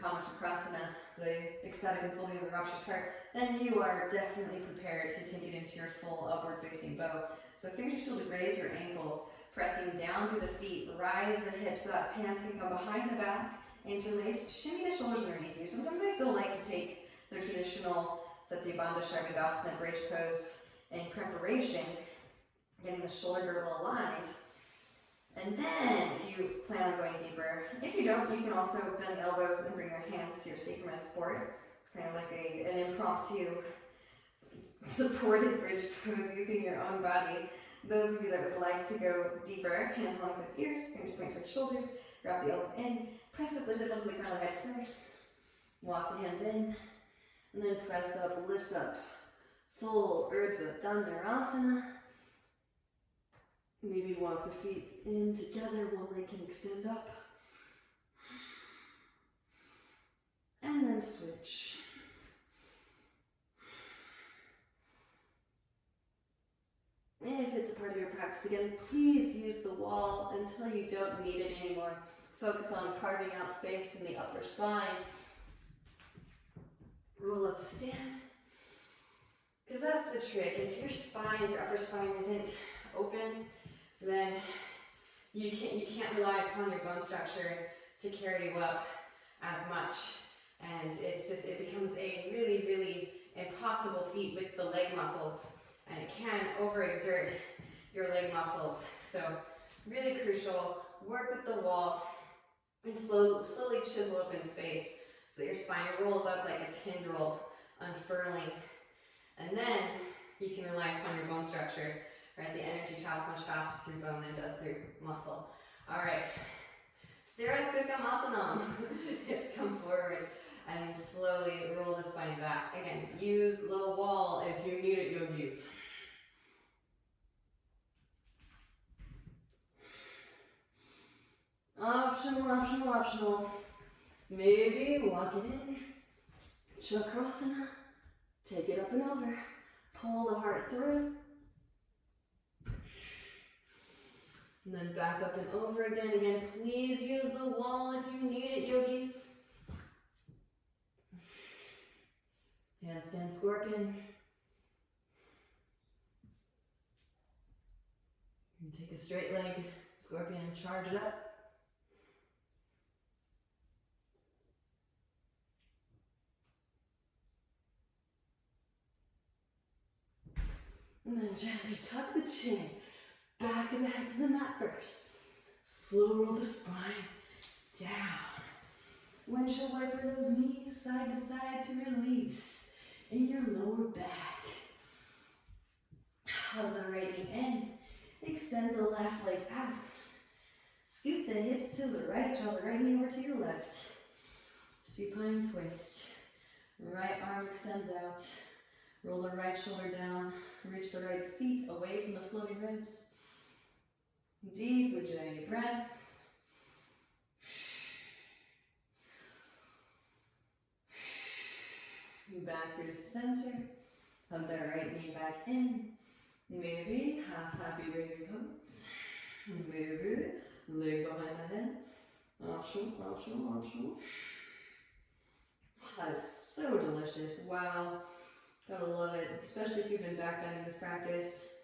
Kamachakasana, the ecstatic unfolding of the rapturous heart, then you are definitely prepared to take it into your full upward facing bow. So fingers feel to graze your ankles, pressing down through the feet, rise the hips up, hands can come behind the back, interlace, shimmy the shoulders underneath you. Sometimes I still like to take the traditional Bandha Sharvadasana bridge pose in preparation, getting the shoulder girdle aligned. And then, if you plan on going deeper, if you don't, you can also bend the elbows and bring your hands to your sacrum as support, kind of like an impromptu supported bridge pose using your own body. Those of you that would like to go deeper, hands alongside ears, fingers point towards shoulders, grab the elbows in, press up, lift up onto the crown of the head first, walk the hands in, and then press up, lift up, full Urdhva Dhanurasana. Maybe walk the feet in together, one leg can extend up. And then switch. If it's a part of your practice, again, please use the wall until you don't need it anymore. Focus on carving out space in the upper spine. Roll up to stand. Because that's the trick. If your upper spine isn't open, then you can't rely upon your bone structure to carry you up as much. And it becomes a really, really impossible feat with the leg muscles, and it can overexert your leg muscles. So really crucial, work with the wall and slowly chisel open space so that your spine rolls up like a tendril, unfurling. And then you can rely upon your bone structure, right? The energy travels much faster through bone than it does through muscle. All right, Sthira Sukhamasanam. Hips come forward and slowly roll the spine back. Again, use the wall if you need it, yogis. Optional. Maybe walk it in. Chakrasana. Take it up and over. Pull the heart through. And then back up and over again. Again, please use the wall if you need it, yogis. Handstand scorpion. And take a straight leg, scorpion, charge it up. And then gently tuck the chin, back of the head to the mat first. Slow roll the spine down. Windshield wiper those knees side to side to release in your lower back. Hug the right knee in. Extend the left leg out. Scoot the hips to the right. Draw the right knee over to your left. Supine twist. Right arm extends out. Roll the right shoulder down. Reach the right seat away from the floating ribs. Deep Ujjayi breaths. Back through center. Hug that right knee back in. Maybe half happy baby pose. Maybe leg behind the head. Optional, optional, optional. That is so delicious. Wow. Gotta love it, especially if you've been backbending this practice.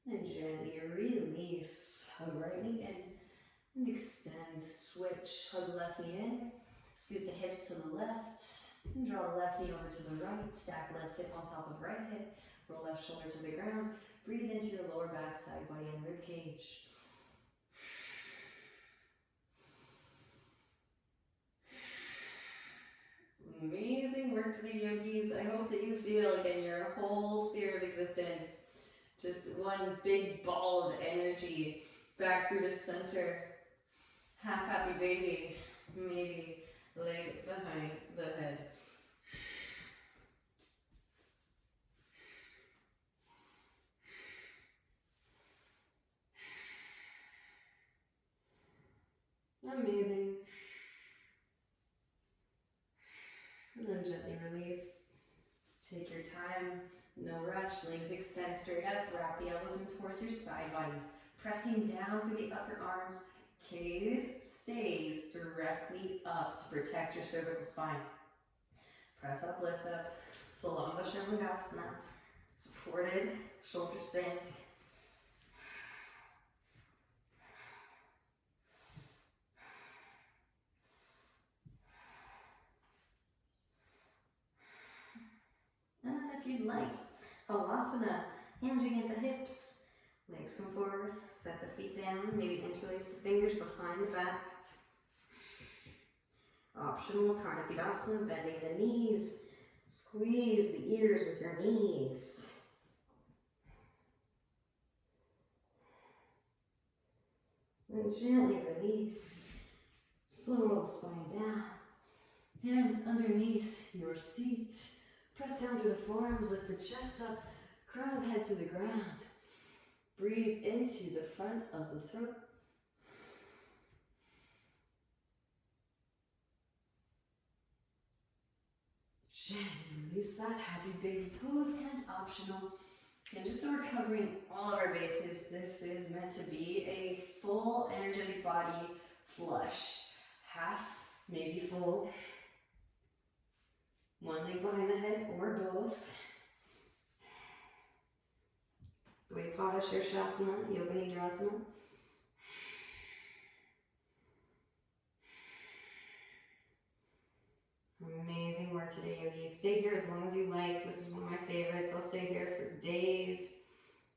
And gently release. Hug right knee in. And extend. Switch. Hug left knee in. Scoot the hips to the left. And draw the left knee over to the right. Stack left hip on top of right hip. Roll left shoulder to the ground. Breathe into your lower back, side body, and rib cage. Amazing work today, yogis. I hope that you feel again your whole sphere of existence. Just one big ball of energy back through the center. Half happy baby. Maybe leg behind the head. Amazing. And then gently release. Take your time, no rush. Legs extend straight up. Wrap the elbows in towards your side bodies. Pressing down through the upper arms. Gaze stays directly up to protect your cervical spine. Press up, lift up. Salamba Shavasana. Supported, shoulder stand. And then if you'd like, Halasana, hinging at the hips. Legs come forward, set the feet down, maybe interlace the fingers behind the back. Optional, Karnapidasana, bending the knees. Squeeze the ears with your knees. And gently release. Slow roll the spine down. Hands underneath your seat. Press down through the forearms, lift the chest up, crown of the head to the ground. Breathe into the front of the throat. Gently release that happy baby pose and optional. And just so we're covering all of our bases, this is meant to be a full energetic body flush. Half, maybe full. One leg behind the head or both. Dvaipada Shirshasana, Yoga Nidrasana. Amazing work today, yogis. Stay here as long as you like. This is one of my favorites. I'll stay here for days.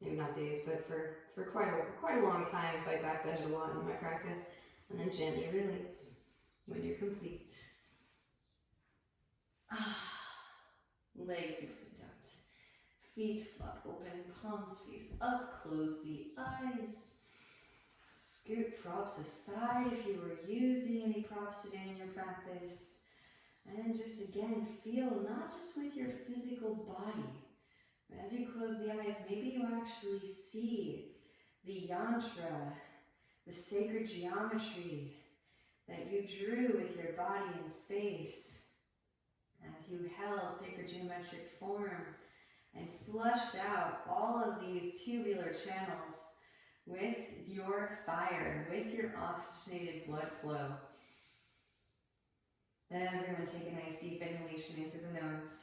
Maybe not days, but for quite a long time if I backbend a lot in my practice. And then gently release when you're complete. Legs extend out. Feet flop open, palms face up, close the eyes. Scoot props aside if you were using any props today in your practice. And just again, feel not just with your physical body, but as you close the eyes, maybe you actually see the yantra, the sacred geometry that you drew with your body in space as you held sacred geometric form and flushed out all of these tubular channels with your fire, with your oxygenated blood flow. Everyone take a nice deep inhalation in through the nose.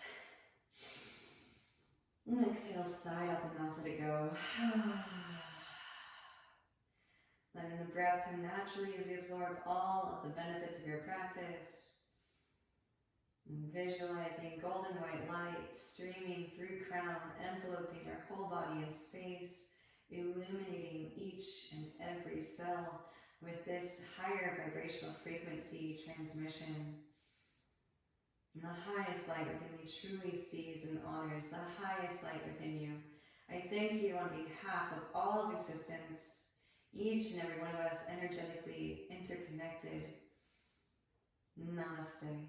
And exhale, sigh out the mouth, let it go. Letting the breath come naturally as you absorb all of the benefits of your practice. And visualizing golden white light streaming through crown, enveloping your whole body in space, illuminating each and every cell with this higher vibrational frequency transmission. And the highest light within you truly sees and honors the highest light within you. I thank you on behalf of all of existence, each and every one of us energetically interconnected. Namaste.